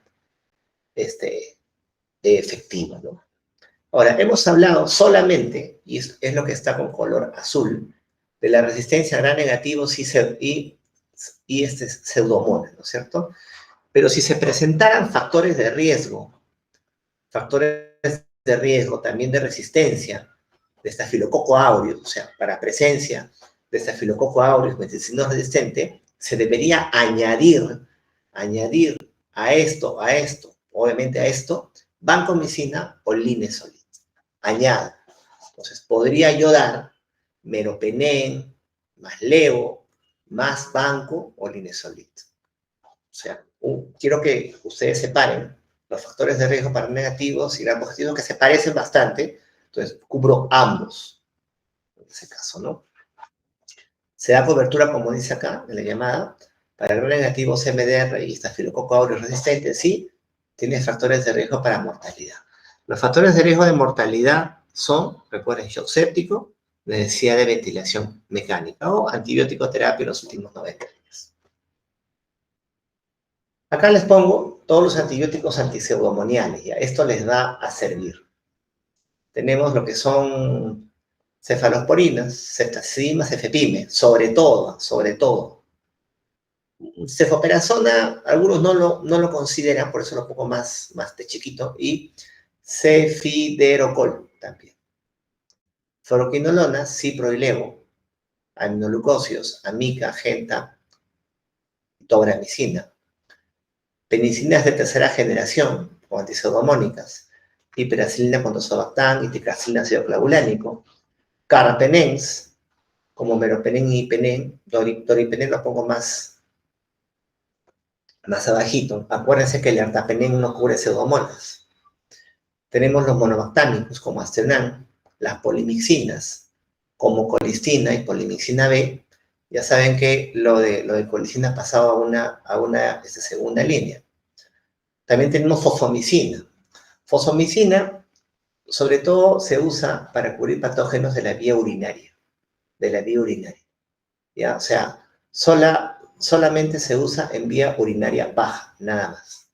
efectiva, ¿no? Ahora, hemos hablado solamente, y es lo que está con color azul, de la resistencia a gram negativos y pseudomonas, ¿no es cierto? Pero si se presentaran factores de riesgo también de resistencia, de estafilococo aureus, o sea, para presencia de estafilococo aureus meticilino resistente, se debería añadir a esto, obviamente a esto, vancomicina o linezolid. Añado. Entonces, podría yo dar meropenem, más leo, más banco o linezolid. O sea, quiero que ustedes separen los factores de riesgo para negativos y gram positivos que se parecen bastante. Entonces, cubro ambos, en ese caso, ¿no? Se da cobertura, como dice acá, en la llamada, para gram negativo CMDR y estafilococo aureus resistente, sí, tiene factores de riesgo para mortalidad. Los factores de riesgo de mortalidad son, recuerden, shock séptico, necesidad de ventilación mecánica o antibiótico terapia en los últimos 90 días. Acá les pongo todos los antibióticos antipseudomoniales, ¿ya? Esto les va a servir. Tenemos lo que son cefalosporinas, ceftazidima, cefepime, sobre todo. Cefoperazona, algunos no lo consideran, por eso lo pongo más de chiquito, y cefiderocol también. Fluoroquinolona, ciproilevo, aminoglucósidos, amica, genta, tobramicina. Penicilinas de tercera generación, o antipseudomónicas, hiperacilina con tazobactam, itracilina ácido clavulánico, carbapenems, como meropenem y penem, doripenem lo pongo más abajito. Acuérdense que el ertapenem no cubre pseudomonas. Tenemos los monobactámicos, como Asternan, las polimixinas, como colistina y polimixina B. Ya saben que lo de colistina ha pasado a una segunda línea. También tenemos fosfomicina. Fosfomicina, sobre todo, se usa para cubrir patógenos de la vía urinaria. ¿Ya? O sea, solamente se usa en vía urinaria baja, nada más.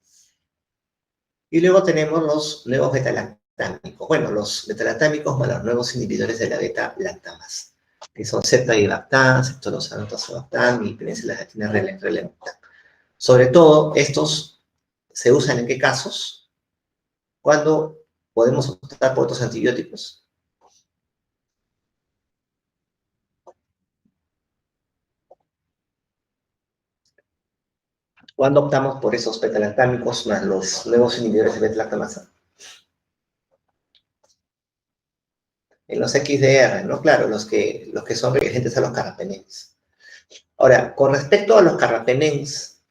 Y luego tenemos los nuevos beta-lactámicos. Bueno, los beta-lactámicos más los nuevos inhibidores de la beta-lactamasa, que son ceftriaxone, ceftorozano, tazobactam y penicilina relebactam. Sobre todo, estos se usan en qué casos? Cuando podemos optar por otros antibióticos. Cuando optamos por esos beta-lactámicos más los nuevos inhibidores de beta-lactamasa. En los XDR, ¿no? Claro, los que son resistentes a los carbapenems. Ahora, con respecto a los carbapenems,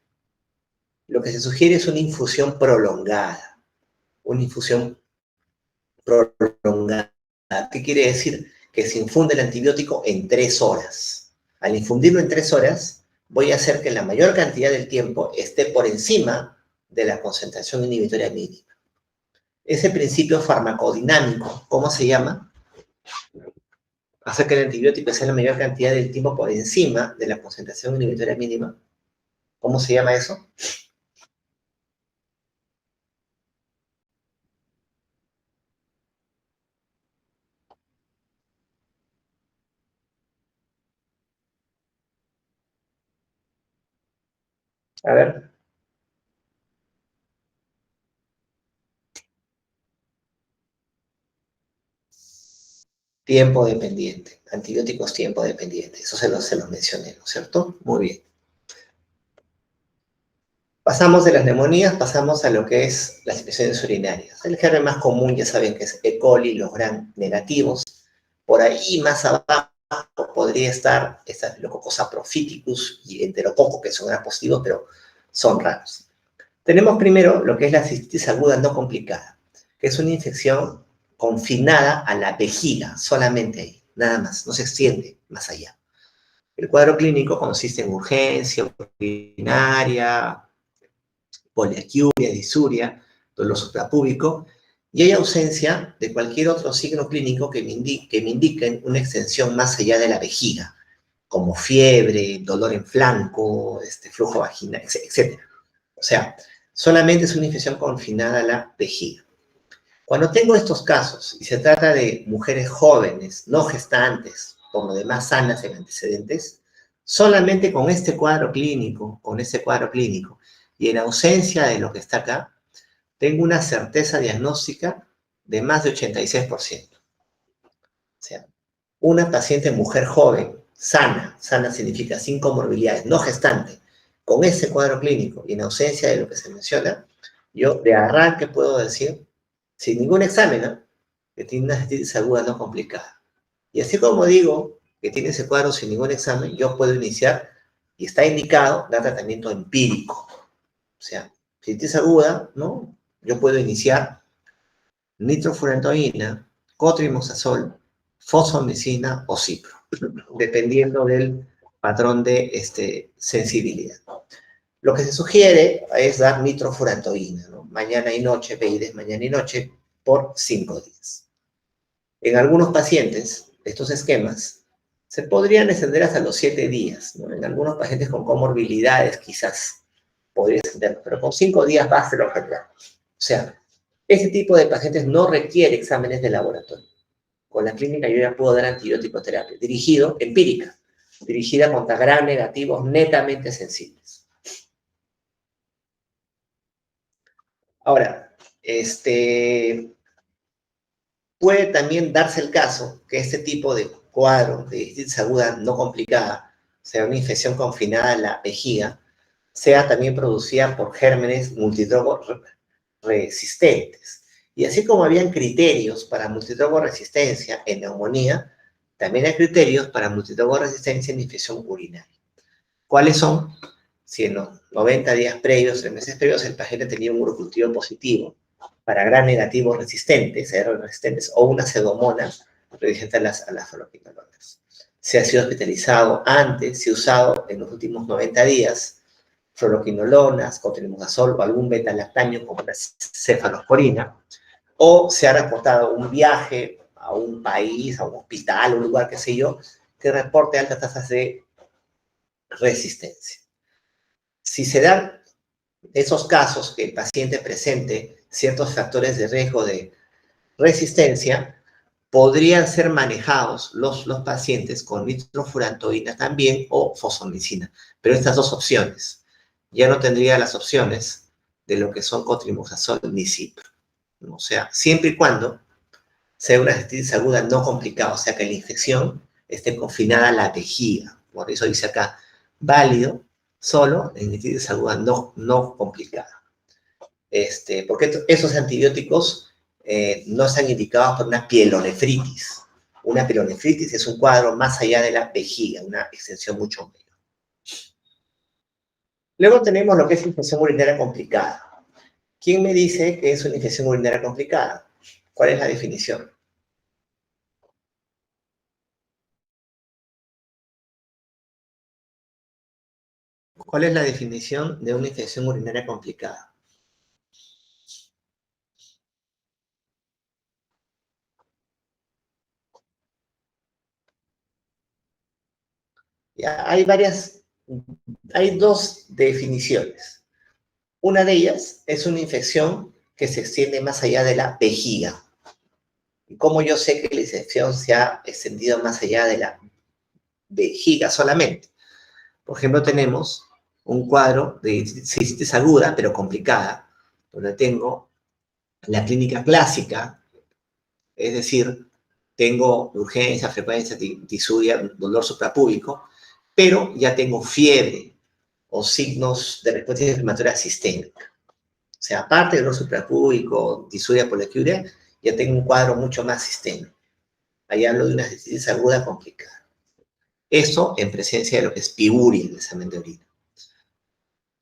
lo que se sugiere es una infusión prolongada. Una infusión prolongada. ¿Qué quiere decir? Que se infunde el antibiótico en 3 horas. Al infundirlo en 3 horas, voy a hacer que la mayor cantidad del tiempo esté por encima de la concentración inhibitoria mínima. Ese principio farmacodinámico, ¿cómo se llama? Hacer que el antibiótico sea la mayor cantidad del tiempo por encima de la concentración inhibitoria mínima. ¿Cómo se llama eso? A ver. Tiempo dependiente. Antibióticos tiempo dependiente. Eso se los mencioné, ¿no es cierto? Muy bien. Pasamos de las neumonías, pasamos a lo que es las infecciones urinarias. El germen más común, ya saben que es E. coli, los gram negativos. Por ahí más abajo podría estar Staphylococcus saprophyticus y Enterococo, que son gram positivos, pero son raros. Tenemos primero lo que es la cistitis aguda no complicada, que es una infección confinada a la vejiga, solamente ahí, nada más, no se extiende más allá. El cuadro clínico consiste en urgencia urinaria, poliaquiuria, disuria, dolor suprapúbico, y hay ausencia de cualquier otro signo clínico que me indiquen una extensión más allá de la vejiga, como fiebre, dolor en flanco, flujo vaginal, etc. O sea, solamente es una infección confinada a la vejiga. Cuando tengo estos casos y se trata de mujeres jóvenes, no gestantes, por lo demás sanas en antecedentes, solamente con este cuadro clínico, y en ausencia de lo que está acá, tengo una certeza diagnóstica de más de 86%. O sea, una paciente mujer joven, sana significa sin comorbilidades, no gestante, con ese cuadro clínico y en ausencia de lo que se menciona, yo de arranque puedo decir, sin ningún examen, ¿no?, que tiene una hepatitis aguda no complicada. Y así como digo que tiene ese cuadro sin ningún examen, yo puedo iniciar, y está indicado, dar tratamiento empírico. O sea, hepatitis aguda, ¿no?, yo puedo iniciar nitrofurantoína, cotrimoxazol, fosfomicina o cipro, dependiendo del patrón de sensibilidad. Lo que se sugiere es dar nitrofurantoína, ¿no?, mañana y noche, PIDs mañana y noche, por 5 días. En algunos pacientes, estos esquemas se podrían extender hasta los 7 días, ¿no? En algunos pacientes con comorbilidades quizás podría extender, pero con 5 días basta el objetivo. O sea, este tipo de pacientes no requiere exámenes de laboratorio. Con la clínica yo ya puedo dar antibiótico terapia, empírica, dirigida contra gram negativos netamente sensibles. Ahora, puede también darse el caso que este tipo de cuadro de hepatitis aguda no complicada, sea una infección confinada a la vejiga, sea también producida por gérmenes multidrogo resistentes. Y así como habían criterios para multidrogo resistencia en neumonía, también hay criterios para multidrogo resistencia en infección urinaria. ¿Cuáles son? Si en los 90 días previos, 3 meses previos, el paciente tenía un urocultivo positivo para gram negativos resistentes, resistentes, o una pseudomonas resistente a las fluoroquinolonas. Se ha sido hospitalizado antes, se ha usado en los últimos 90 días fluoroquinolonas, cotrimoxazol o algún beta-lactamio como la cefalosporina, o se ha reportado un viaje a un país, a un hospital, a un lugar, qué sé yo, que reporte altas tasas de resistencia. Si se dan esos casos que el paciente presente ciertos factores de riesgo de resistencia, podrían ser manejados los pacientes con nitrofurantoína también o fosfomicina. Pero estas dos opciones, ya no tendría las opciones de lo que son cotrimoxazol ni cipro. O sea, siempre y cuando sea una hepatitis aguda no complicada, o sea, que la infección esté confinada a la vejiga. Por eso dice acá, válido solo en hepatitis aguda no complicada. Porque esos antibióticos no están indicados por una pielonefritis. Una pielonefritis es un cuadro más allá de la vejiga, una extensión mucho mayor. Luego tenemos lo que es infección urinaria complicada. ¿Quién me dice que es una infección urinaria complicada? ¿Cuál es la definición? ¿Cuál es la definición de una infección urinaria complicada? Ya, hay dos definiciones. Una de ellas es una infección que se extiende más allá de la vejiga. ¿Y cómo yo sé que la infección se ha extendido más allá de la vejiga solamente? Por ejemplo, tenemos un cuadro de cistitis aguda, pero complicada, donde tengo la clínica clásica, es decir, tengo urgencia, frecuencia, disuria, dolor suprapúbico, pero ya tengo fiebre o signos de respuesta inflamatoria sistémica. O sea, aparte del dolor suprapúbico, disuria, poliaquiuria, ya tengo un cuadro mucho más sistémico. Ahí hablo de una hepatitis aguda complicada. Esto en presencia de lo que es piuria en el examen de orina.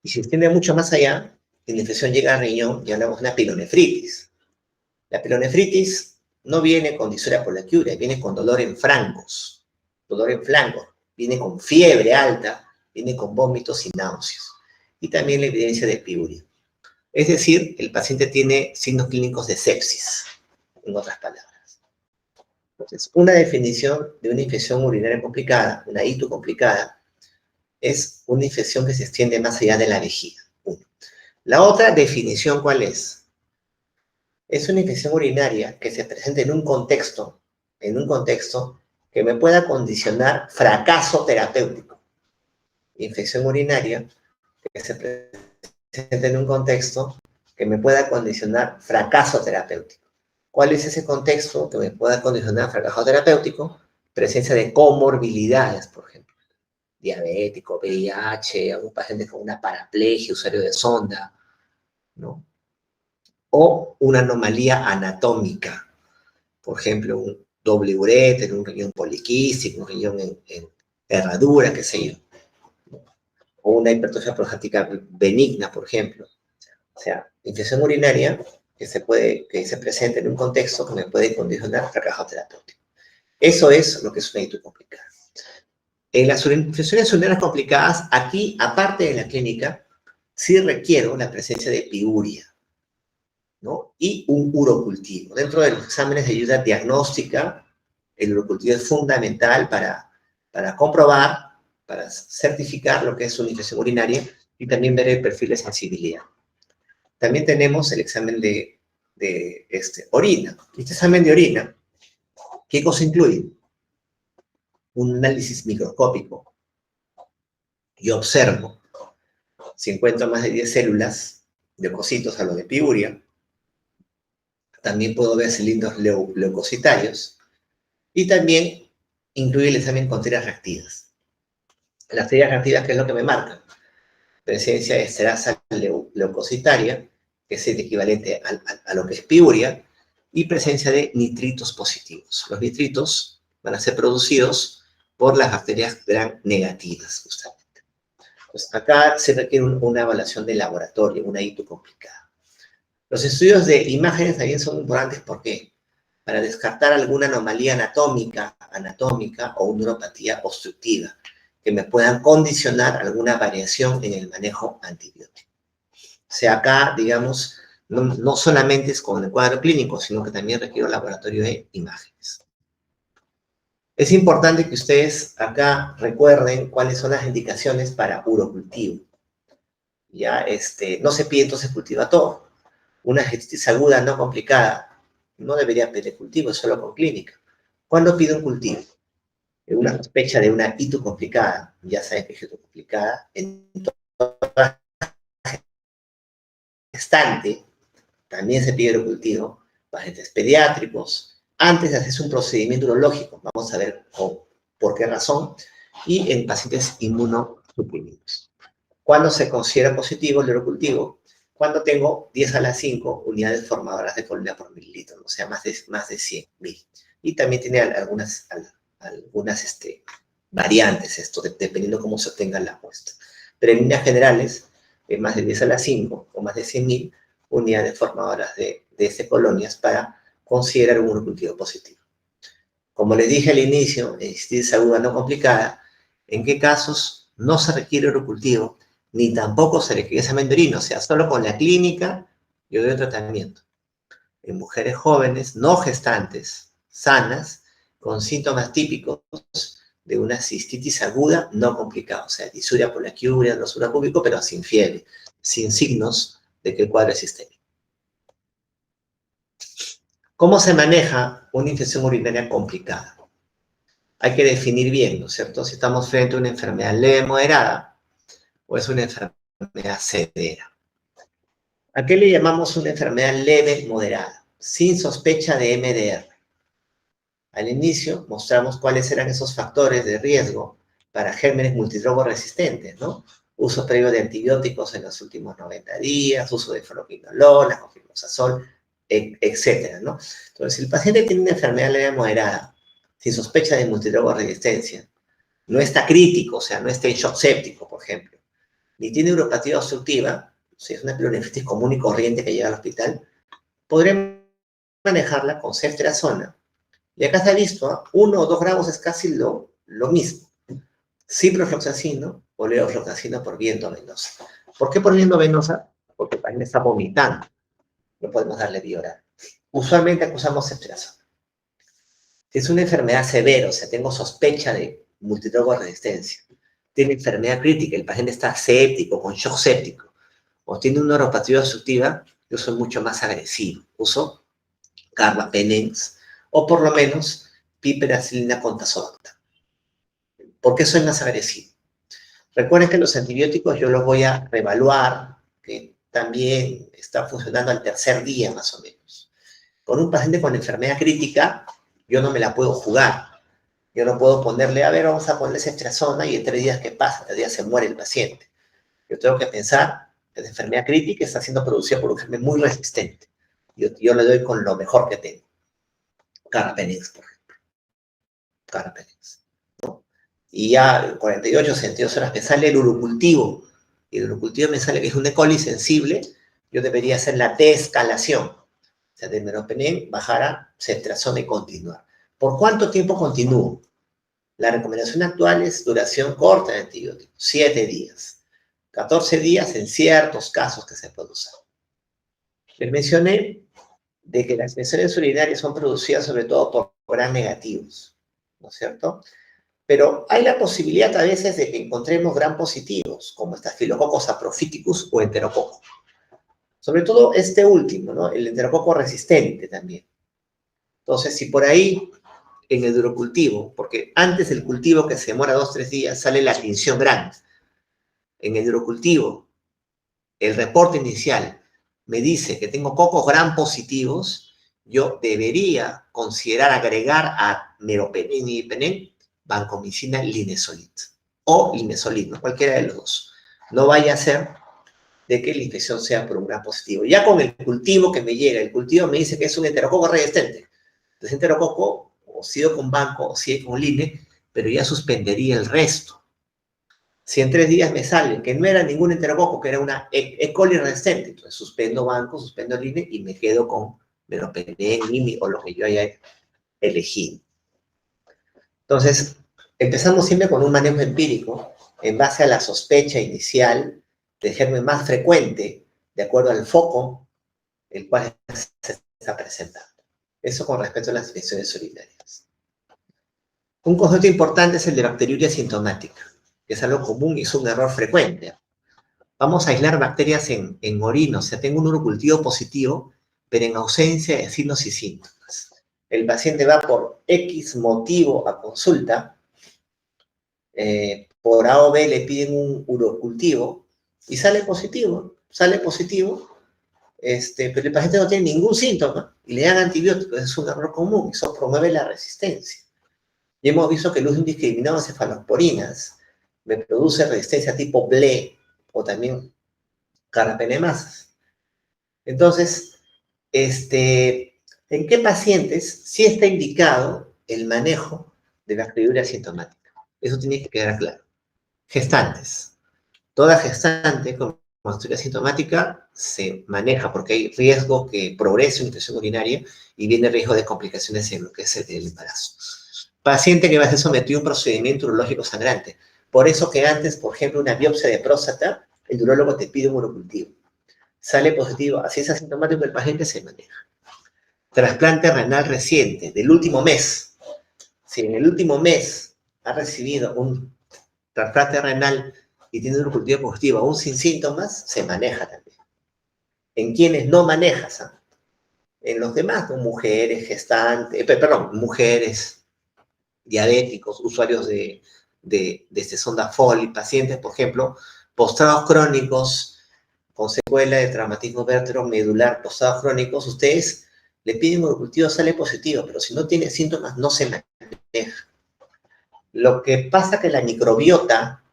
Y si se extiende mucho más allá, y la infección llega al riñón, ya hablamos de una pilonefritis. La pilonefritis no viene con disuria poliaquiuria, viene con dolor en flancos, viene con fiebre alta, viene con vómitos y náuseas. Y también la evidencia de piuria. Es decir, el paciente tiene signos clínicos de sepsis, en otras palabras. Entonces, una definición de una infección urinaria complicada, una ITU complicada, es una infección que se extiende más allá de la vejiga. Uno. La otra definición, ¿cuál es? Es una infección urinaria que se presenta en un contexto que me pueda condicionar fracaso terapéutico. Infección urinaria que se presenta en un contexto que me pueda condicionar fracaso terapéutico. ¿Cuál es ese contexto que me pueda condicionar fracaso terapéutico? Presencia de comorbilidades, por ejemplo. Diabético, VIH, algún paciente con una paraplegia, usuario de sonda, ¿no? O una anomalía anatómica, por ejemplo, un doble uréter, un riñón poliquístico, un riñón en herradura, qué sé yo. O una hipertrofia prostática benigna, por ejemplo. O sea, infección urinaria que se presenta en un contexto que me puede condicionar fracaso terapéutico. Eso es lo que es una ITU complicada. En las infecciones urinarias complicadas, aquí, aparte de la clínica, sí requiero la presencia de piuria, ¿no? Y un urocultivo. Dentro de los exámenes de ayuda diagnóstica, el urocultivo es fundamental para comprobar, para certificar lo que es una infección urinaria y también ver el perfil de sensibilidad. También tenemos el examen de orina. Este examen de orina, ¿qué cosa incluye? Un análisis microscópico. Yo observo si encuentro más de 10 células de leucocitos a los de piuria. También puedo ver cilindros leucocitarios. Y también incluye el examen con tiras reactivas. Las tiras reactivas, ¿qué es lo que me marcan? Presencia de esterasa leucocitaria, que es el equivalente a lo que es piuria, y presencia de nitritos positivos. Los nitritos van a ser producidos por las bacterias gram negativas, justamente. Pues acá se requiere una evaluación de laboratorio, una ITU complicada. Los estudios de imágenes también son importantes, ¿por qué? Para descartar alguna anomalía anatómica o una neuropatía obstructiva que me puedan condicionar alguna variación en el manejo antibiótico. O sea, acá, digamos, no solamente es con el cuadro clínico, sino que también requiere un laboratorio de imágenes. Es importante que ustedes acá recuerden cuáles son las indicaciones para urocultivo. Ya, no se pide entonces cultivo a todo. Una gestitis aguda no complicada no debería pedir cultivo, solo con clínica. ¿Cuándo pido un cultivo? En una sospecha de una ITU complicada, ya saben que es ITU complicada, en toda gestante también se pide el cultivo, pacientes pediátricos, antes de hacerse un procedimiento urológico, vamos a ver por qué razón, y en pacientes inmunosuprimidos. ¿Cuándo se considera positivo el urocultivo? Cuando tengo 10 a la 5 unidades formadoras de colonia por mililitro, o sea, más de 100.000. Y también tiene algunas variantes esto, dependiendo cómo se obtenga la muestra. Pero en líneas generales, más de 10 a la 5 o más de 100.000 unidades formadoras de colonias para considerar un urocultivo positivo. Como les dije al inicio, en cistitis aguda no complicada, ¿en qué casos no se requiere urocultivo ni tampoco se requiere examen de orina? O sea, solo con la clínica yo doy un tratamiento. En mujeres jóvenes, no gestantes, sanas, con síntomas típicos de una cistitis aguda no complicada, o sea, disuria, poliaquiuria, rosura púbico, pero sin fiebre, sin signos de que el cuadro es sistémico. ¿Cómo se maneja una infección urinaria complicada? Hay que definir bien, ¿no es cierto? Si estamos frente a una enfermedad leve moderada o es una enfermedad severa. ¿A qué le llamamos una enfermedad leve moderada? Sin sospecha de MDR. Al inicio mostramos cuáles eran esos factores de riesgo para gérmenes multidrogo resistentes, ¿no? Uso previo de antibióticos en los últimos 90 días, uso de fluoroquinolona, cofimosazol, etcétera, ¿no? Entonces, si el paciente tiene una enfermedad leve moderada, sin sospecha de multidrogo resistencia, no está crítico, o sea, no está en shock séptico, por ejemplo, ni tiene neuropatía obstructiva, o sea, es una pielonefritis común y corriente que llega al hospital, podremos manejarla con ceftriaxona. Y acá se ha visto, ¿eh? 1 o 2 gramos es casi lo mismo. Ciprofloxacino o levofloxacino por vía endovenosa. ¿Por qué por vía endovenosa? porque el paciente está vomitando, no podemos darle vía oral. Usualmente acusamos ceftriaxona. Si es una enfermedad severa, o sea, tengo sospecha de multidrogo-resistencia, tiene enfermedad crítica, el paciente está séptico, con shock séptico, o tiene una neuropatía obstructiva, yo soy mucho más agresivo. Uso carbapenems, o por lo menos piperacilina con tazobactam. ¿Por qué soy más agresivo? Recuerden que los antibióticos yo los voy a reevaluar, que también está funcionando al tercer día más o menos. Con un paciente con enfermedad crítica, yo no me la puedo jugar. Yo no puedo ponerle, a ver, vamos a ponerle ceftriaxona y en 3 días, ¿qué pasa? 3 días se muere el paciente. Yo tengo que pensar que la enfermedad crítica está siendo producida por un germen muy resistente. Yo le doy con lo mejor que tengo. Carbapenems, por ejemplo. Carbapenems. Y ya 48, 62 horas me sale el urocultivo. Y el urocultivo me sale que es un E. coli sensible. Yo debería hacer la descalación. O sea, de meropenem bajar a ceftriaxona y continuar. ¿Por cuánto tiempo continúo? La recomendación actual es duración corta de antibióticos, 7 días. 14 días en ciertos casos que se puede usar. Les mencioné de que las infecciones urinarias son producidas sobre todo por gram negativos, ¿no es cierto? Pero hay la posibilidad a veces de que encontremos gram positivos, como Staphylococcus saprophyticus o enterococo. Sobre todo este último, ¿no? El enterococo resistente también. Entonces, si por ahí en el urocultivo, porque antes del cultivo que se demora 2-3 días sale la tinción grande. En el urocultivo, el reporte inicial me dice que tengo cocos gram positivos, yo debería considerar agregar a meropenem y ipenem vancomicina linezolid o linezolid, ¿no? Cualquiera de los dos. No vaya a ser de que la infección sea por un gram positivo. Ya con el cultivo que me llega, el cultivo me dice que es un enterococo resistente. Entonces, enterococo, o sigo con banco, o sigo con line, pero ya suspendería el resto. Si en 3 días me sale que no era ningún enterococo, que era una E. coli resistente, entonces suspendo banco, suspendo line y me quedo con meropenem, IMI o lo que yo haya elegido. Entonces, empezamos siempre con un manejo empírico en base a la sospecha inicial del germen más frecuente, de acuerdo al foco, el cual se está presentando. Eso con respecto a las infecciones urinarias. Un concepto importante es el de bacteriuria sintomática, que es algo común y es un error frecuente. Vamos a aislar bacterias en orina, o sea, tengo un urocultivo positivo, pero en ausencia de signos y síntomas. El paciente va por X motivo a consulta, por A o B le piden un urocultivo y sale positivo, pero el paciente no tiene ningún síntoma y le dan antibióticos, es un error común, eso promueve la resistencia. Y hemos visto que el uso indiscriminado de cefalosporinas me produce resistencia tipo BLE o también carbapenemasas. Entonces, ¿en qué pacientes sí está indicado el manejo de bacteriuria sintomática? Eso tiene que quedar claro. Gestantes. Toda gestante con bacteriuria sintomática se maneja porque hay riesgo que progrese una infección urinaria y viene riesgo de complicaciones en lo que es el embarazo. Paciente que va a ser sometido a un procedimiento urológico sangrante. Por eso que antes, por ejemplo, una biopsia de próstata, el urólogo te pide un urocultivo. Sale positivo, así es asintomático, el paciente se maneja. Trasplante renal reciente, del último mes. Si en el último mes ha recibido un trasplante renal y tiene un urocultivo positivo, aún sin síntomas, se maneja también. En quienes no manejas, en los demás, mujeres, gestantes, mujeres, diabéticos, usuarios de sonda Foley, pacientes, por ejemplo, postrados crónicos, con secuela de traumatismo vértebro-medular, postrados crónicos, ustedes le piden un urocultivo, sale positivo, pero si no tiene síntomas, no se maneja. Lo que pasa es que la microbiota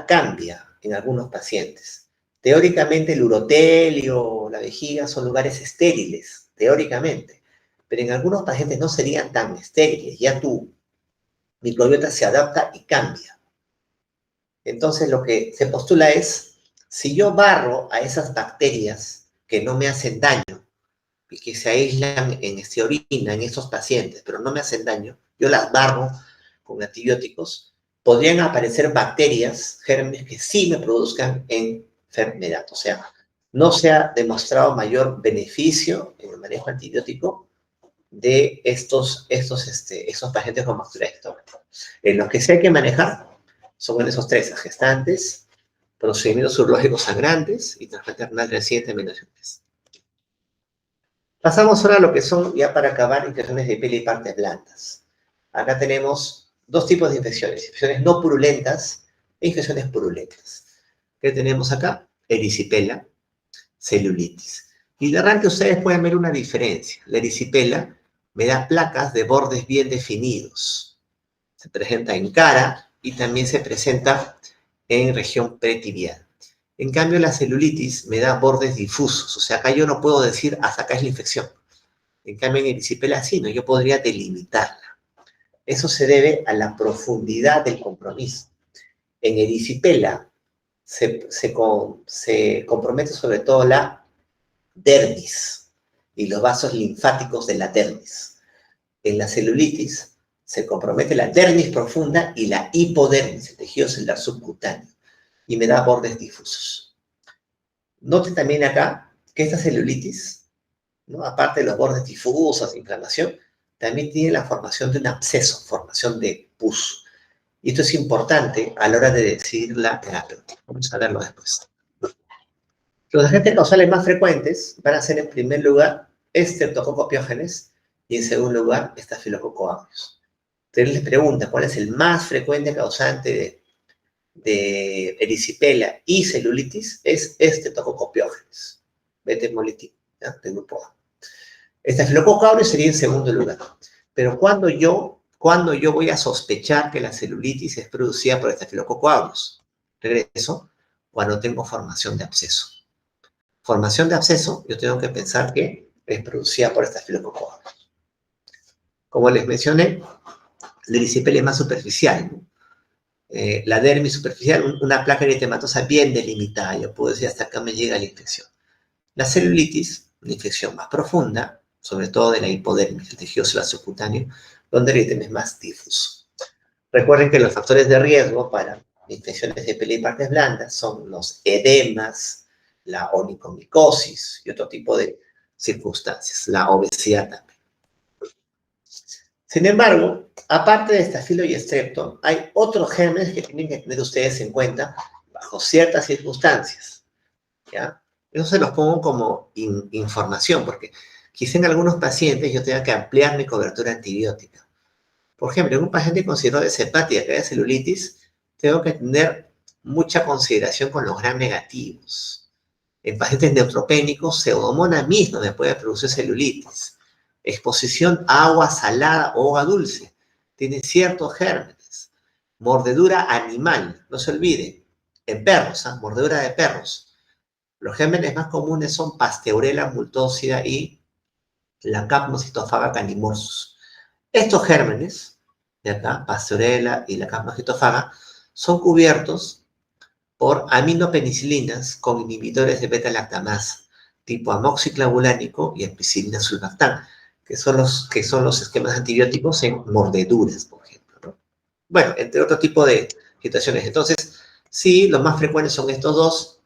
cambia en algunos pacientes. Teóricamente el urotelio, la vejiga son lugares estériles, teóricamente, pero en algunos pacientes no serían tan estériles, ya tu microbiota se adapta y cambia. Entonces lo que se postula es, si yo barro a esas bacterias que no me hacen daño y que se aíslan en orina en estos pacientes, pero no me hacen daño, yo las barro con antibióticos, podrían aparecer bacterias, gérmenes que sí me produzcan enfermedad. O sea, no se ha demostrado mayor beneficio en el manejo antibiótico de estos pacientes con mastectomía. En los que sí hay que manejar son en esos tres: gestantes, procedimientos urológicos sangrantes y trasplante renal reciente menos de un mes. Pasamos ahora a lo que son, ya para acabar, infecciones de piel y partes blandas. Acá tenemos dos tipos de infecciones no purulentas e infecciones purulentas. ¿Qué tenemos acá? Erisipela, celulitis. Y de arranque ustedes pueden ver una diferencia. La erisipela me da placas de bordes bien definidos. Se presenta en cara y también se presenta en región pretibial. En cambio, la celulitis me da bordes difusos. O sea, acá yo no puedo decir hasta acá es la infección. En cambio, en erisipela sí, ¿no? Yo podría delimitarla. Eso se debe a la profundidad del compromiso. En erisipela se compromete sobre todo la dermis y los vasos linfáticos de la dermis. En la celulitis se compromete la dermis profunda y la hipodermis, el tejido celular subcutáneo, y me da bordes difusos. Noten también acá que esta celulitis, ¿no?, aparte de los bordes difusos, inflamación, también tiene la formación de un absceso, formación de pus. Y esto es importante a la hora de decidir la terapia. Vamos a verlo después. Los agentes causales más frecuentes van a ser, en primer lugar, Streptococcus pyogenes y, en segundo lugar, Staphylococcus aureus. Entonces les pregunta, ¿cuál es el más frecuente causante de erisipela y celulitis? Es Streptococcus pyogenes, beta-hemolitina, del grupo A. Staphylococcus aureus sería en segundo lugar. Pero cuando yo voy a sospechar que la celulitis es producida por Staphylococcus aureus, regreso, cuando tengo formación de absceso. Formación de absceso, yo tengo que pensar que es producida por Staphylococcus aureus. Como les mencioné, la erisipela es más superficial, ¿no? La dermis superficial, una placa eritematosa bien delimitada. Yo puedo decir hasta acá me llega la infección. La celulitis, una infección más profunda, sobre todo de la hipodermis, el tejido celular subcutáneo, donde el eritema es más difuso. Recuerden que los factores de riesgo para infecciones de piel y partes blandas son los edemas, la onicomicosis y otro tipo de circunstancias, la obesidad también. Sin embargo, aparte de estafilo y estrepto, hay otros gérmenes que tienen que tener ustedes en cuenta bajo ciertas circunstancias, ¿ya? Eso se los pongo como información, porque quizá en algunos pacientes yo tenga que ampliar mi cobertura antibiótica. Por ejemplo, en un paciente con cirrosis hepática que haya celulitis, tengo que tener mucha consideración con los gram negativos. En pacientes neutropénicos, pseudomonas misma me puede producir celulitis. Exposición a agua salada o agua dulce tiene ciertos gérmenes. Mordedura animal, no se olvide, en perros, mordedura de perros. Los gérmenes más comunes son Pasteurella multósida y la Capnocitofaga canimorsus. Estos gérmenes, de acá, Pasteurella y la Capnocitofaga, son cubiertos por aminopenicilinas con inhibidores de beta-lactamasa, tipo amoxiclavulánico y ampicilina sulbactam, que son los esquemas antibióticos en mordeduras, por ejemplo, ¿no? Bueno, entre otro tipo de situaciones. Entonces, sí, los más frecuentes son estos dos,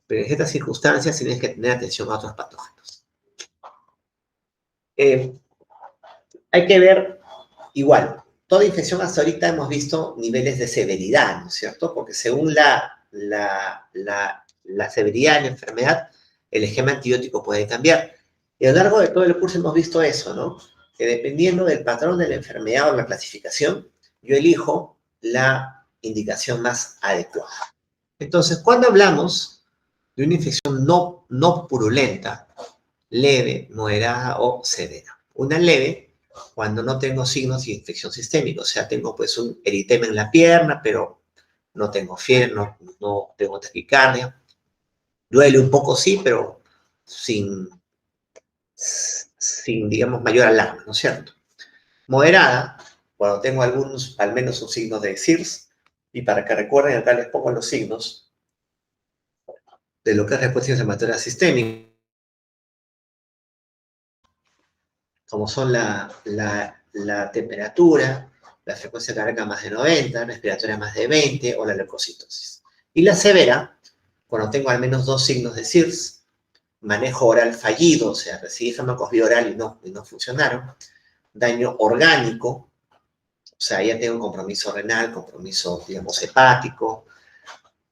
pero en estas circunstancias tienes que tener atención a otros patógenos. Hay que ver, igual, toda infección hasta ahorita hemos visto niveles de severidad, ¿no es cierto? Porque según la severidad de la enfermedad, el esquema antibiótico puede cambiar. Y a lo largo de todo el curso hemos visto eso, ¿no? Que dependiendo del patrón de la enfermedad o la clasificación, yo elijo la indicación más adecuada. Entonces, cuando hablamos de una infección no purulenta, leve, moderada o severa. Una leve, cuando no tengo signos de infección sistémica, o sea, tengo pues un eritema en la pierna, pero no tengo fiebre, no tengo taquicardia. Duele un poco, sí, pero sin, digamos, mayor alarma, ¿no es cierto? Moderada, cuando tengo al menos un signo de SIRS, y para que recuerden, acá les pongo los signos de lo que es respuesta inflamatoria sistémica, como son la temperatura, la frecuencia cardíaca más de 90, respiratoria más de 20 o la leucocitosis. Y la severa, cuando tengo al menos 2 signos de CIRS, manejo oral fallido, o sea, recibí fármacos vía oral y no funcionaron, daño orgánico, o sea, ya tengo compromiso renal, compromiso, digamos, hepático,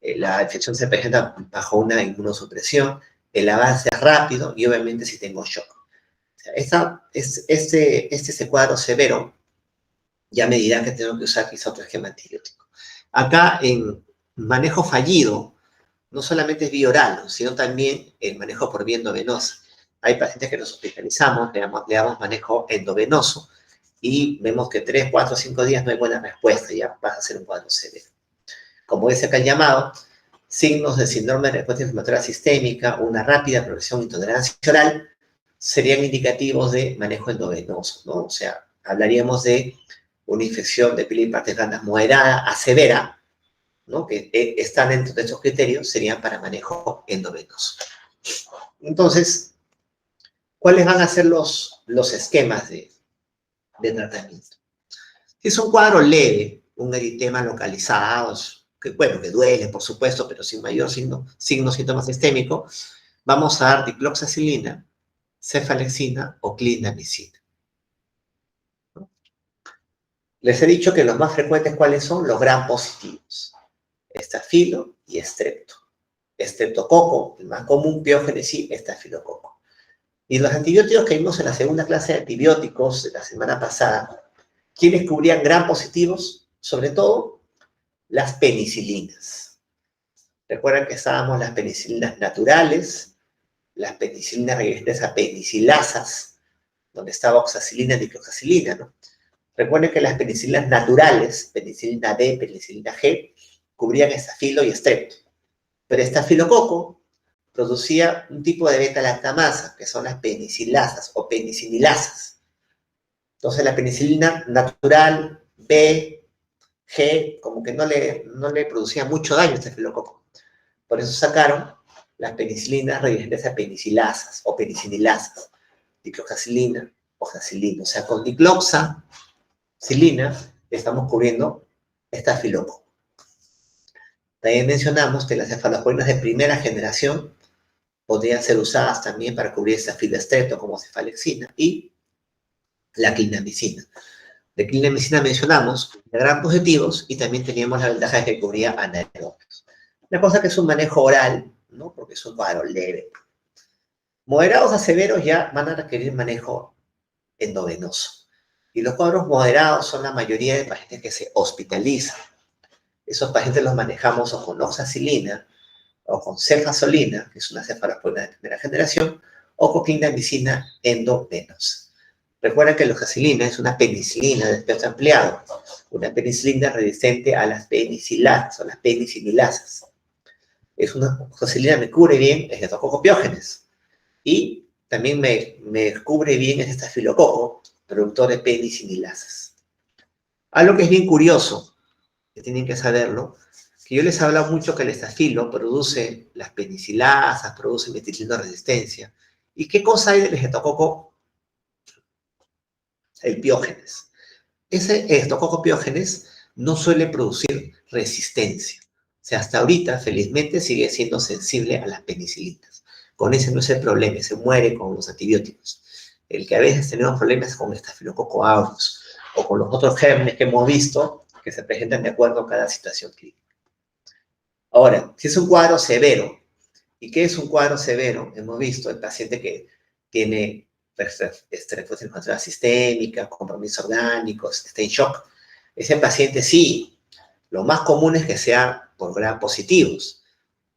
la infección se presenta bajo una inmunosupresión, el avance es rápido y obviamente si tengo shock. O sea, este cuadro severo ya me dirá que tengo que usar quizá otro esquema antibiótico. Acá en manejo fallido, no solamente es vía oral, sino también el manejo por vía endovenosa. Hay pacientes que nos hospitalizamos, le damos manejo endovenoso y vemos que 3, 4, 5 días no hay buena respuesta, ya pasa a ser un cuadro severo. Como dice acá el llamado, signos de síndrome de respuesta inflamatoria sistémica, una rápida progresión de intolerancia oral, serían indicativos de manejo endovenoso, ¿no? O sea, hablaríamos de una infección de piel y partes blandas moderada a severa, ¿no? Que están dentro de estos criterios, serían para manejo endovenoso. Entonces, ¿cuáles van a ser los esquemas de tratamiento? Si es un cuadro leve, un eritema localizado, que bueno, que duele, por supuesto, pero sin mayor signo síntoma sistémico, vamos a dar dicloxacilina, cefalexina o clindamicina. Les he dicho que los más frecuentes, ¿cuáles son? Los gram positivos. Estafilo y estrepto. Estreptococo, el más común, Piógenes y estafilococo. Y los antibióticos que vimos en la segunda clase de antibióticos de la semana pasada, ¿quiénes cubrían gram positivos? Sobre todo, las penicilinas. Recuerdan que estábamos las penicilinas naturales, las penicilinas resistentes a penicilasas, donde estaba oxacilina y dicloxacilina, ¿no? Recuerden que las penicilinas naturales, penicilina D, penicilina G, cubrían estafilo y estrepto. Pero estafilococo producía un tipo de beta-lactamasa, que son las penicilasas o penicililasas. Entonces, la penicilina natural, B, G, como que no le producía mucho daño a estafilococo. Por eso sacaron las penicilinas resistentes a penicilasas o penicililasas, dicloxacilina, oxacilina. O sea, con dicloxacilina estamos cubriendo estafilococo. También mencionamos que las cefalosporinas de primera generación podrían ser usadas también para cubrir estafilo estrepto como cefalexina y la clindamicina. De clindamicina mencionamos de gram positivos y también teníamos la ventaja de que cubría anaerobios. Una cosa que es un manejo oral, ¿no? Porque es un cuadro leve. Moderados a severos ya van a requerir manejo endovenoso. Y los cuadros moderados son la mayoría de pacientes que se hospitalizan. Esos pacientes los manejamos o con oxacilina, o con cefazolina, que es una cefalosporina de primera generación, o con clindamicina endovenosa. Recuerden que la oxacilina es una penicilina de espectro ampliado, una penicilina resistente a las penicilatas o las penicililasas. Es una oxacilina que me cubre bien el Staphylococcus pyogenes y también me cubre bien el estafilococo, productor de penicililasas. Algo que es bien curioso, que tienen que saberlo, que yo les he hablado mucho que el estafilo produce las penicilasas, produce metilino resistencia. ¿Y qué cosa hay del estococo? El piógenes. Ese estococo piógenes no suele producir resistencia. O sea, hasta ahorita, felizmente, sigue siendo sensible a las penicilinas. Con ese no es el problema, se muere con los antibióticos. El que a veces tenemos problemas es con el estafilococo aureus o con los otros gérmenes que hemos visto que se presentan de acuerdo a cada situación clínica. Ahora, si es un cuadro severo, ¿y qué es un cuadro severo? Hemos visto el paciente que tiene respuesta inflamatoria sistémica, compromiso orgánico, está en shock. Ese paciente sí, lo más común es que sea por gram positivos,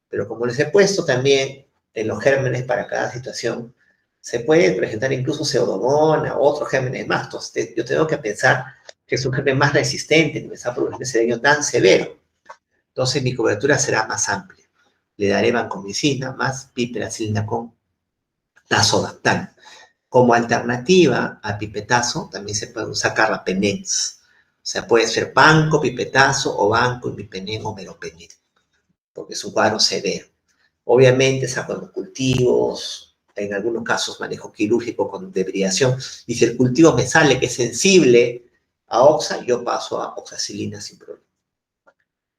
pero como les he puesto también en los gérmenes para cada situación, se puede presentar incluso pseudomonas, otros gérmenes más. Entonces, yo tengo que pensar que es un germen más resistente, que me está produciendo ese daño tan severo. Entonces, mi cobertura será más amplia. Le daré vancomicina más piperacilina con tazobactam. Como alternativa a pipetazo, también se puede usar carbapenems. O sea, puede ser banco, pipetazo o banco, imipenem o meropenem, porque es un cuadro severo. Obviamente, saco cultivos, en algunos casos manejo quirúrgico con debridación, y si el cultivo me sale que es sensible a oxa, yo paso a oxacilina sin problema.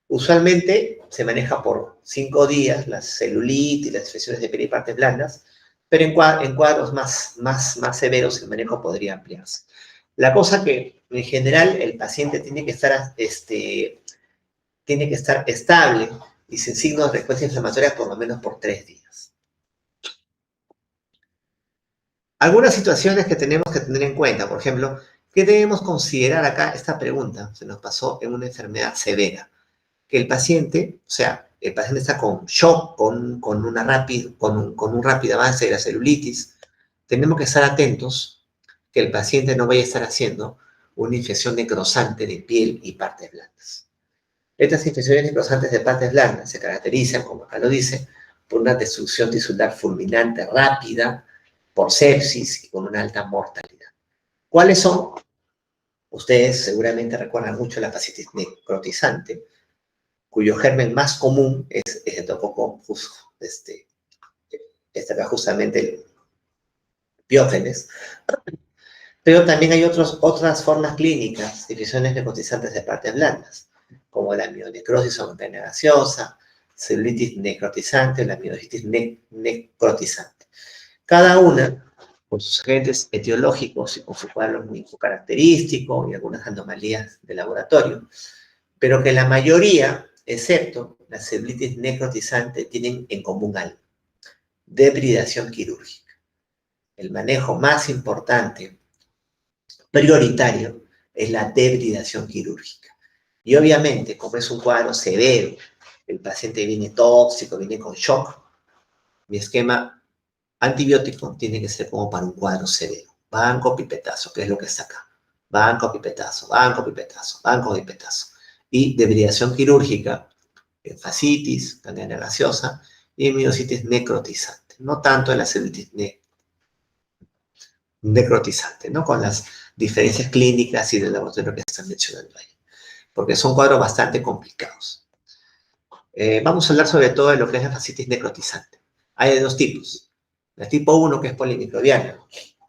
Usualmente se maneja por 5 días la celulitis, las infecciones de piel y partes blandas, pero en cuadros más severos el manejo podría ampliarse. La cosa que, en general, el paciente tiene que estar estable y sin signos de respuesta inflamatoria por lo menos por 3 días. Algunas situaciones que tenemos que tener en cuenta, por ejemplo, ¿qué debemos considerar acá? Esta pregunta se nos pasó en una enfermedad severa, que el paciente, o sea, el paciente está con shock, con un rápido avance de la celulitis. Tenemos que estar atentos que el paciente no vaya a estar haciendo una infección necrosante de piel y partes blandas. Estas infecciones necrosantes de partes blandas se caracterizan, como acá lo dice, por una destrucción tisular fulminante rápida, por sepsis y con una alta mortalidad. ¿Cuáles son? Ustedes seguramente recuerdan mucho la fascitis necrotizante, cuyo germen más común es Streptococcus, acá justamente el Piógenes, pero también hay otras formas clínicas de infecciones necrotizantes de partes blandas, como la mielonecrosis o membrana gaseosa, celulitis necrotizante o la mielositis necrotizante. Cada una con sus agentes etiológicos y con su cuadro clínico característico y algunas anomalías de laboratorio, pero que la mayoría, excepto la celulitis necrotizante, tienen en común algo: debridación quirúrgica. El manejo más importante, prioritario, es la debridación quirúrgica. Y obviamente, como es un cuadro severo, el paciente viene tóxico, viene con shock, mi esquema antibiótico tiene que ser como para un cuadro severo. Banco, pipetazo, que es lo que está acá. Banco, pipetazo, banco, pipetazo, banco, pipetazo. Y debridación quirúrgica, fascitis, candida gaseosa y miositis necrotizante. No tanto en la celulitis necrotizante, ¿no? Con las diferencias clínicas y del laboratorio que están mencionando ahí, porque son cuadros bastante complicados. Vamos a hablar sobre todo de lo que es la fascitis necrotizante. Hay de dos tipos. El tipo 1, que es polimicrobiana,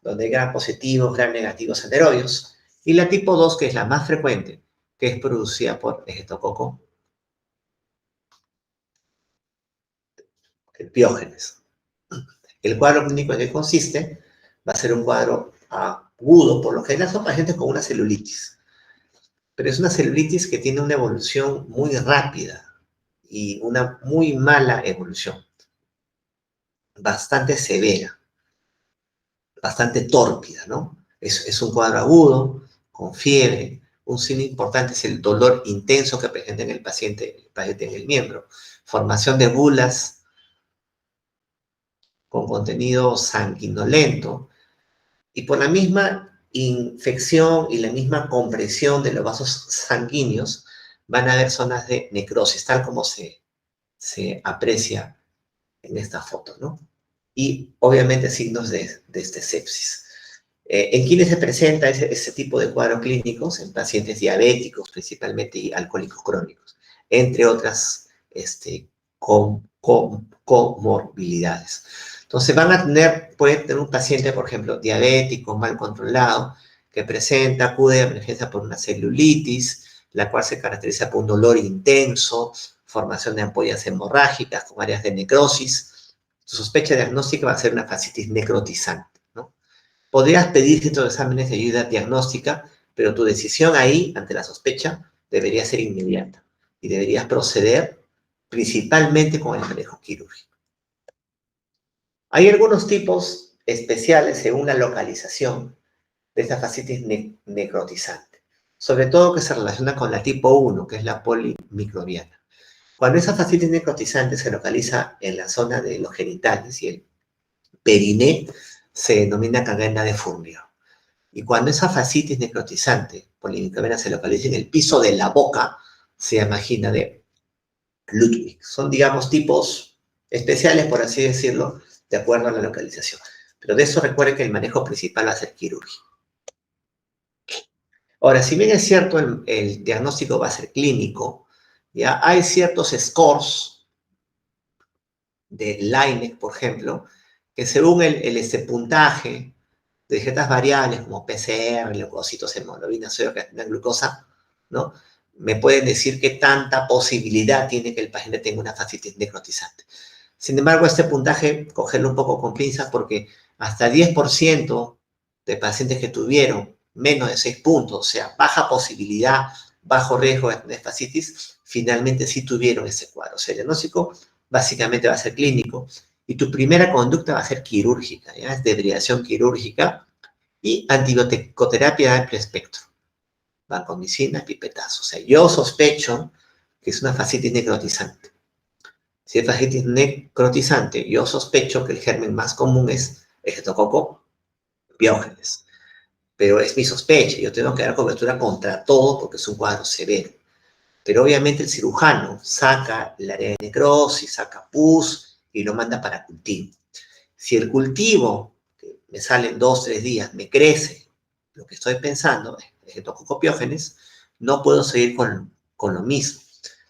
donde hay gram positivos, gram negativos anaerobios, y la tipo 2, que es la más frecuente, que es producida por Streptococcus Piógenes. El cuadro clínico en que consiste va a ser un cuadro agudo, por lo general son pacientes con una celulitis, pero es una celulitis que tiene una evolución muy rápida y una muy mala evolución, bastante severa, bastante tórpida, ¿no? Es un cuadro agudo, con fiebre. Un signo importante es el dolor intenso que presenta en el paciente en el miembro, formación de bulas con contenido sanguinolento, y por la misma infección y la misma compresión de los vasos sanguíneos van a haber zonas de necrosis, tal como se aprecia en esta foto, ¿no? Y obviamente signos de este sepsis. ¿En quiénes se presenta ese tipo de cuadros clínicos? En pacientes diabéticos principalmente y alcohólicos crónicos, entre otras comorbilidades. Entonces pueden tener un paciente, por ejemplo, diabético, mal controlado, que acude de emergencia por una celulitis, la cual se caracteriza por un dolor intenso, formación de ampollas hemorrágicas con áreas de necrosis. Su sospecha diagnóstica va a ser una fascitis necrotizante, ¿no? Podrías pedir ciertos exámenes de ayuda diagnóstica, pero tu decisión ahí, ante la sospecha, debería ser inmediata y deberías proceder principalmente con el manejo quirúrgico. Hay algunos tipos especiales según la localización de esta fascitis necrotizante, sobre todo que se relaciona con la tipo 1, que es la polimicrobiana. Cuando esa fascitis necrotizante se localiza en la zona de los genitales y el periné, se denomina gangrena de Fournier. Y cuando esa fascitis necrotizante polimicrobiana se localiza en el piso de la boca, se llama angina de Ludwig. Son, digamos, tipos especiales, por así decirlo, de acuerdo a la localización. Pero de eso recuerden que el manejo principal va a ser quirúrgico. Ahora, si bien es cierto, el diagnóstico va a ser clínico, ya hay ciertos scores de Laennec, por ejemplo, que según el puntaje de ciertas variables como PCR, leucocitos, hemoglobina, cero, creatina, glucosa, ¿no? me pueden decir qué tanta posibilidad tiene que el paciente tenga una fascitis necrotizante. Sin embargo, este puntaje, cogerlo un poco con pinzas porque hasta 10% de pacientes que tuvieron menos de 6 puntos, o sea, baja posibilidad, bajo riesgo de fascitis, finalmente sí tuvieron ese cuadro. O sea, el diagnóstico básicamente va a ser clínico y tu primera conducta va a ser quirúrgica, ¿ya? Es debridación quirúrgica y antibioticoterapia de amplio espectro. Vancomicina, pipetazo. O sea, yo sospecho que es una fascitis necrotizante. Si es fascitis necrotizante, yo sospecho que el germen más común es Streptococcus pyogenes. Pero es mi sospecha, yo tengo que dar cobertura contra todo porque es un cuadro severo. Pero obviamente el cirujano saca el área de necrosis, saca pus y lo manda para cultivo. Si el cultivo, que me sale en 2, 3 días, me crece, lo que estoy pensando es Streptococcus, no puedo seguir con lo mismo.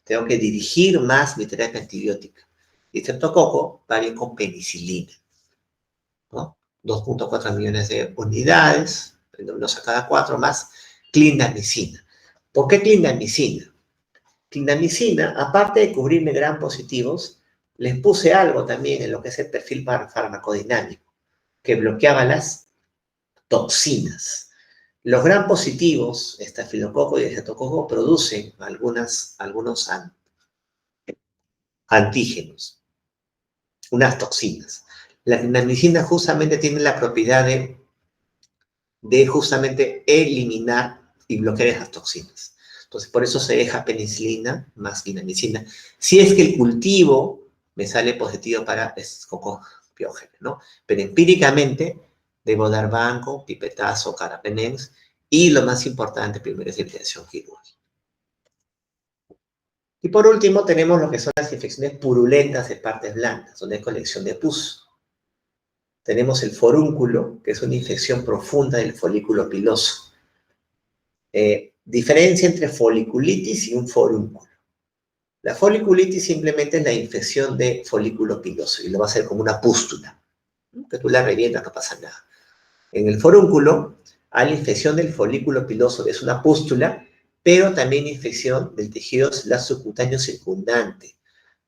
Tengo que dirigir más mi terapia antibiótica. Y Streptococcus va bien con penicilina, ¿no? 2.4 millones de unidades, los a cada 4 más clindamicina. ¿Por qué clindamicina? Clindamicina, aparte de cubrirme gram positivos, les puse algo también en lo que es el perfil farmacodinámico, que bloqueaba las toxinas. Los gram positivos, estafilococo y estreptococo, producen algunos antígenos, unas toxinas. La clindamicina justamente tiene la propiedad de justamente eliminar y bloquear esas toxinas. Entonces, por eso se deja penicilina más clindamicina. Si es que el cultivo me sale positivo para cocopiógenes, ¿no? Pero empíricamente debo dar banco, pipetazo, carbapenems y lo más importante primero es depilación quirúrgica. Y por último tenemos lo que son las infecciones purulentas de partes blandas, donde hay colección de pus. Tenemos el forúnculo, que es una infección profunda del folículo piloso. Diferencia entre foliculitis y un forúnculo. La foliculitis simplemente es la infección de folículo piloso y lo va a hacer como una pústula, ¿no? Que tú la revientas, no pasa nada. En el forúnculo hay la infección del folículo piloso, que es una pústula, pero también infección del tejido celular subcutáneo circundante.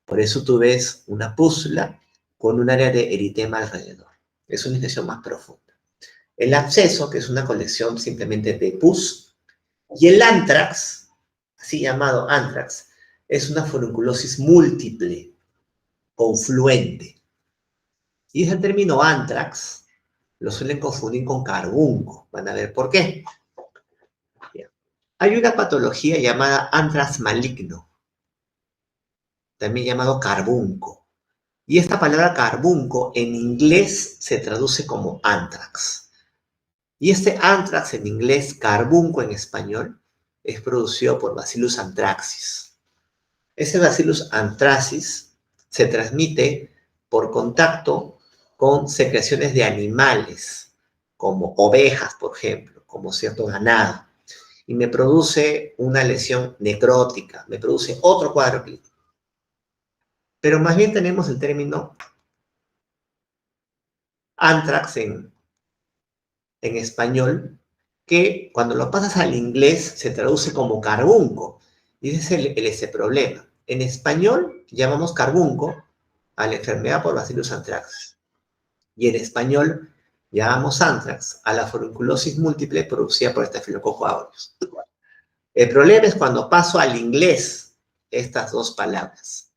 Por eso tú ves una pústula con un área de eritema alrededor. Es una infección más profunda. El absceso, que es una colección simplemente de pus, y el antrax, así llamado antrax, es una furunculosis múltiple, confluente. Y ese término antrax lo suelen confundir con carbunco. Van a ver por qué. Hay una patología llamada antrax maligno, también llamado carbunco. Y esta palabra carbunco en inglés se traduce como antrax. Y este antrax en inglés, carbunco en español, es producido por Bacillus anthracis. Ese Bacillus anthracis se transmite por contacto con secreciones de animales, como ovejas, por ejemplo, como cierto ganado, y me produce una lesión necrótica, me produce otro cuadro clínico. Pero más bien tenemos el término anthrax en español, que cuando lo pasas al inglés se traduce como carbunco. Y ese es ese problema. En español llamamos carbunco a la enfermedad por Bacillus anthracis. Y en español llamamos anthrax a la furunculosis múltiple producida por Staphylococcus aureus. El problema es cuando paso al inglés estas dos palabras.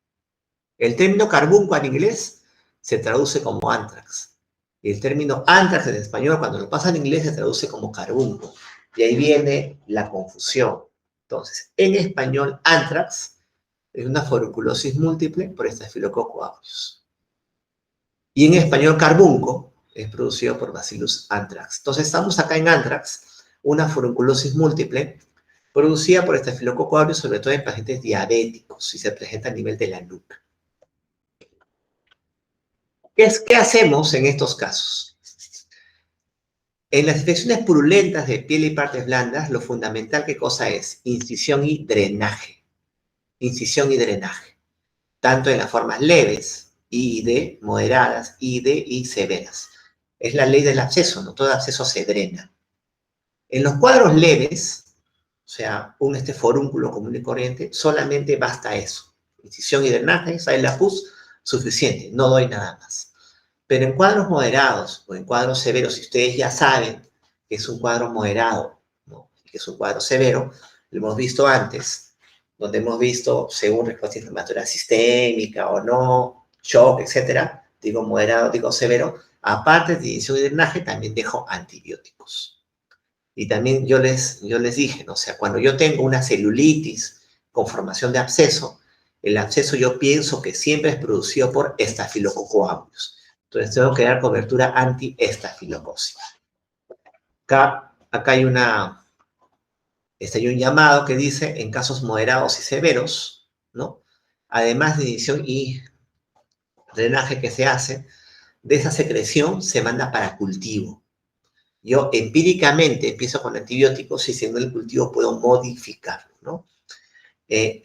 El término carbunco en inglés se traduce como anthrax. Y el término anthrax en español, cuando lo pasa en inglés, se traduce como carbunco. Y ahí viene la confusión. Entonces, en español, anthrax es una furunculosis múltiple por Staphylococcus aureus. Y en español, carbunco es producido por Bacillus anthrax. Entonces, estamos acá en anthrax, una furunculosis múltiple producida por Staphylococcus aureus, sobre todo en pacientes diabéticos, y se presenta a nivel de la nuca. ¿Qué hacemos en estos casos? En las infecciones purulentas de piel y partes blandas, lo fundamental, ¿qué cosa es? Incisión y drenaje. Incisión y drenaje. Tanto en las formas leves, IID, moderadas, IID y severas. Es la ley del absceso, ¿no? Todo absceso se drena. En los cuadros leves, sea, un forúnculo común y corriente, solamente basta eso. Incisión y drenaje, sale la pus, suficiente, no doy nada más. Pero en cuadros moderados o en cuadros severos, si ustedes ya saben que es un cuadro moderado, ¿no? Que es un cuadro severo, lo hemos visto antes, donde hemos visto según respuesta inflamatoria sistémica o no, shock, etcétera, digo moderado, digo severo, aparte de inicio y drenaje, también dejo antibióticos. Y también yo les dije, ¿no? O sea, cuando yo tengo una celulitis con formación de absceso, el absceso yo pienso que siempre es producido por Staphylococcus aureus. Entonces tengo que dar cobertura anti-estafilocosis. Acá hay un llamado que dice, en casos moderados y severos, ¿no? Además de inhibición y drenaje que se hace, de esa secreción se manda para cultivo. Yo empíricamente empiezo con antibióticos y siendo el cultivo puedo modificarlo, ¿no?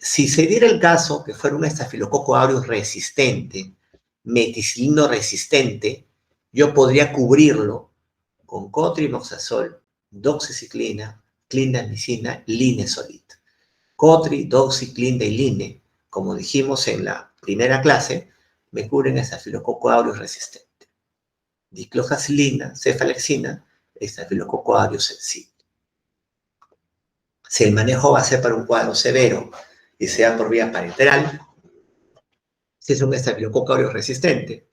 Si se diera el caso que fuera un estafilococo aureus resistente, meticilino resistente, yo podría cubrirlo con cotrimoxazol, doxiciclina, clindamicina, linesolid. Cotri, doxi, clinda y line, como dijimos en la primera clase, me cubren estafilococo aureus resistente. Diclofacilina, cefalexina, estafilococo aureus sensible. Si el manejo va a ser para un cuadro severo y sea por vía parenteral, si es un estafilococo aureus resistente,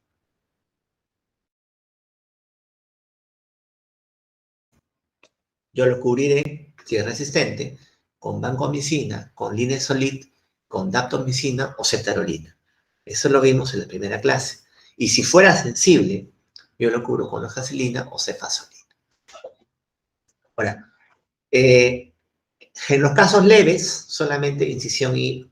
yo lo cubriré, si es resistente, con vancomicina, con linesolid, con daptomicina o cetarolina. Eso lo vimos en la primera clase. Y si fuera sensible, yo lo cubro con hojacilina o cefazolina. Ahora, en los casos leves, solamente incisión y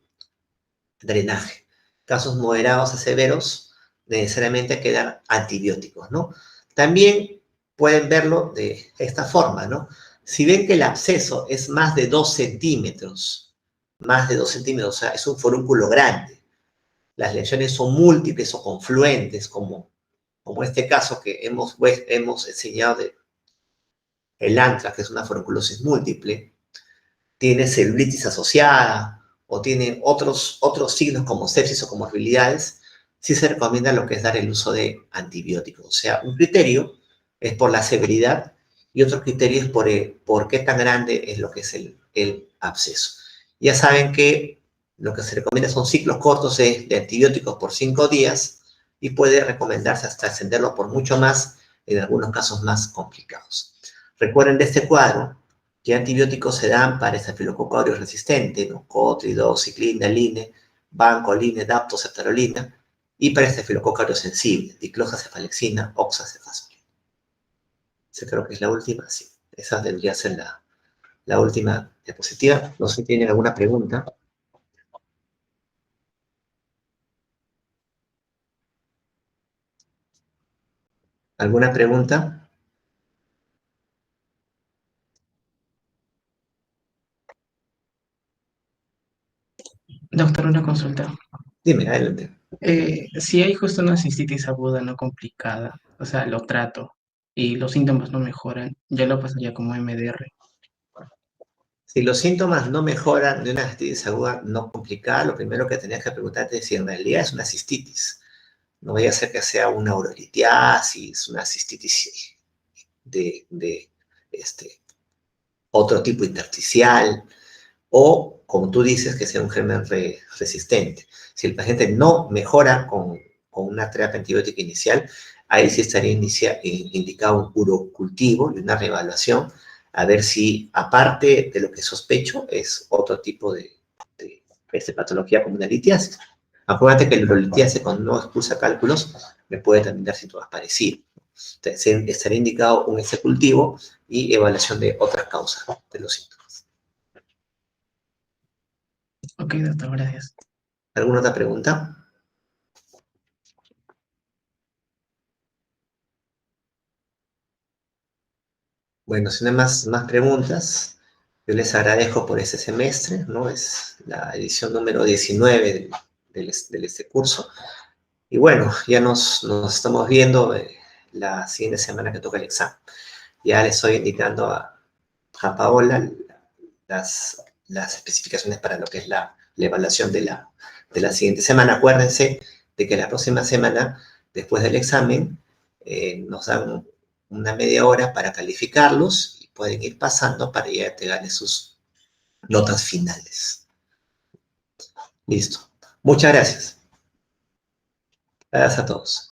drenaje. Casos moderados a severos, necesariamente hay que dar antibióticos, ¿no? También pueden verlo de esta forma, ¿no? Si ven que el absceso es más de 2 centímetros, o sea, es un forúnculo grande, las lesiones son múltiples o confluentes, como este caso que hemos enseñado de el antrax, que es una forunculosis múltiple, tiene celulitis asociada o tiene otros signos como sepsis o comorbilidades, sí se recomienda lo que es dar el uso de antibióticos. O sea, un criterio es por la severidad y otro criterio es por qué tan grande es lo que es el absceso. Ya saben que lo que se recomienda son ciclos cortos de antibióticos por 5 días y puede recomendarse hasta extenderlo por mucho más en algunos casos más complicados. Recuerden de este cuadro ¿qué antibióticos se dan para estafilococo aureus resistente? ¿No? Cotri, doxiclina, line, vancoline, dapto, cetarolina. Y para estafilococo aureus sensible, diclofacefalexina, oxacefazolina. Esa creo que es la última, sí. Esa debería ser la última diapositiva. No sé si tienen alguna pregunta. ¿Alguna pregunta? Doctor, una consulta. Dime, adelante. Si hay justo una cistitis aguda no complicada, o sea, lo trato y los síntomas no mejoran, ya lo pasaría como MDR. Si los síntomas no mejoran de una cistitis aguda no complicada, lo primero que tenías que preguntarte es si en realidad es una cistitis. No vaya a ser que sea una urolitiasis, una cistitis de otro tipo intersticial, o, como tú dices, que sea un germen resistente. Si el paciente no mejora con una terapia antibiótica inicial, ahí sí estaría indicado un urocultivo y una reevaluación, a ver si, aparte de lo que sospecho, es otro tipo de patología como una litiasis. Acuérdate que la urolitiasis, cuando no expulsa cálculos, me puede también dar síntomas parecidos. Entonces, estaría indicado un cultivo y evaluación de otras causas de los síntomas. Ok, doctor, gracias. ¿Alguna otra pregunta? Bueno, si no hay más preguntas, yo les agradezco por este semestre, ¿no? Es la edición número 19 de este curso. Y bueno, ya nos estamos viendo la siguiente semana que toca el examen. Ya le estoy indicando a Paola las especificaciones para lo que es la evaluación de la siguiente semana. Acuérdense de que la próxima semana, después del examen, nos dan una media hora para calificarlos y pueden ir pasando para ya entregarles sus notas finales. Listo. Muchas gracias. Gracias a todos.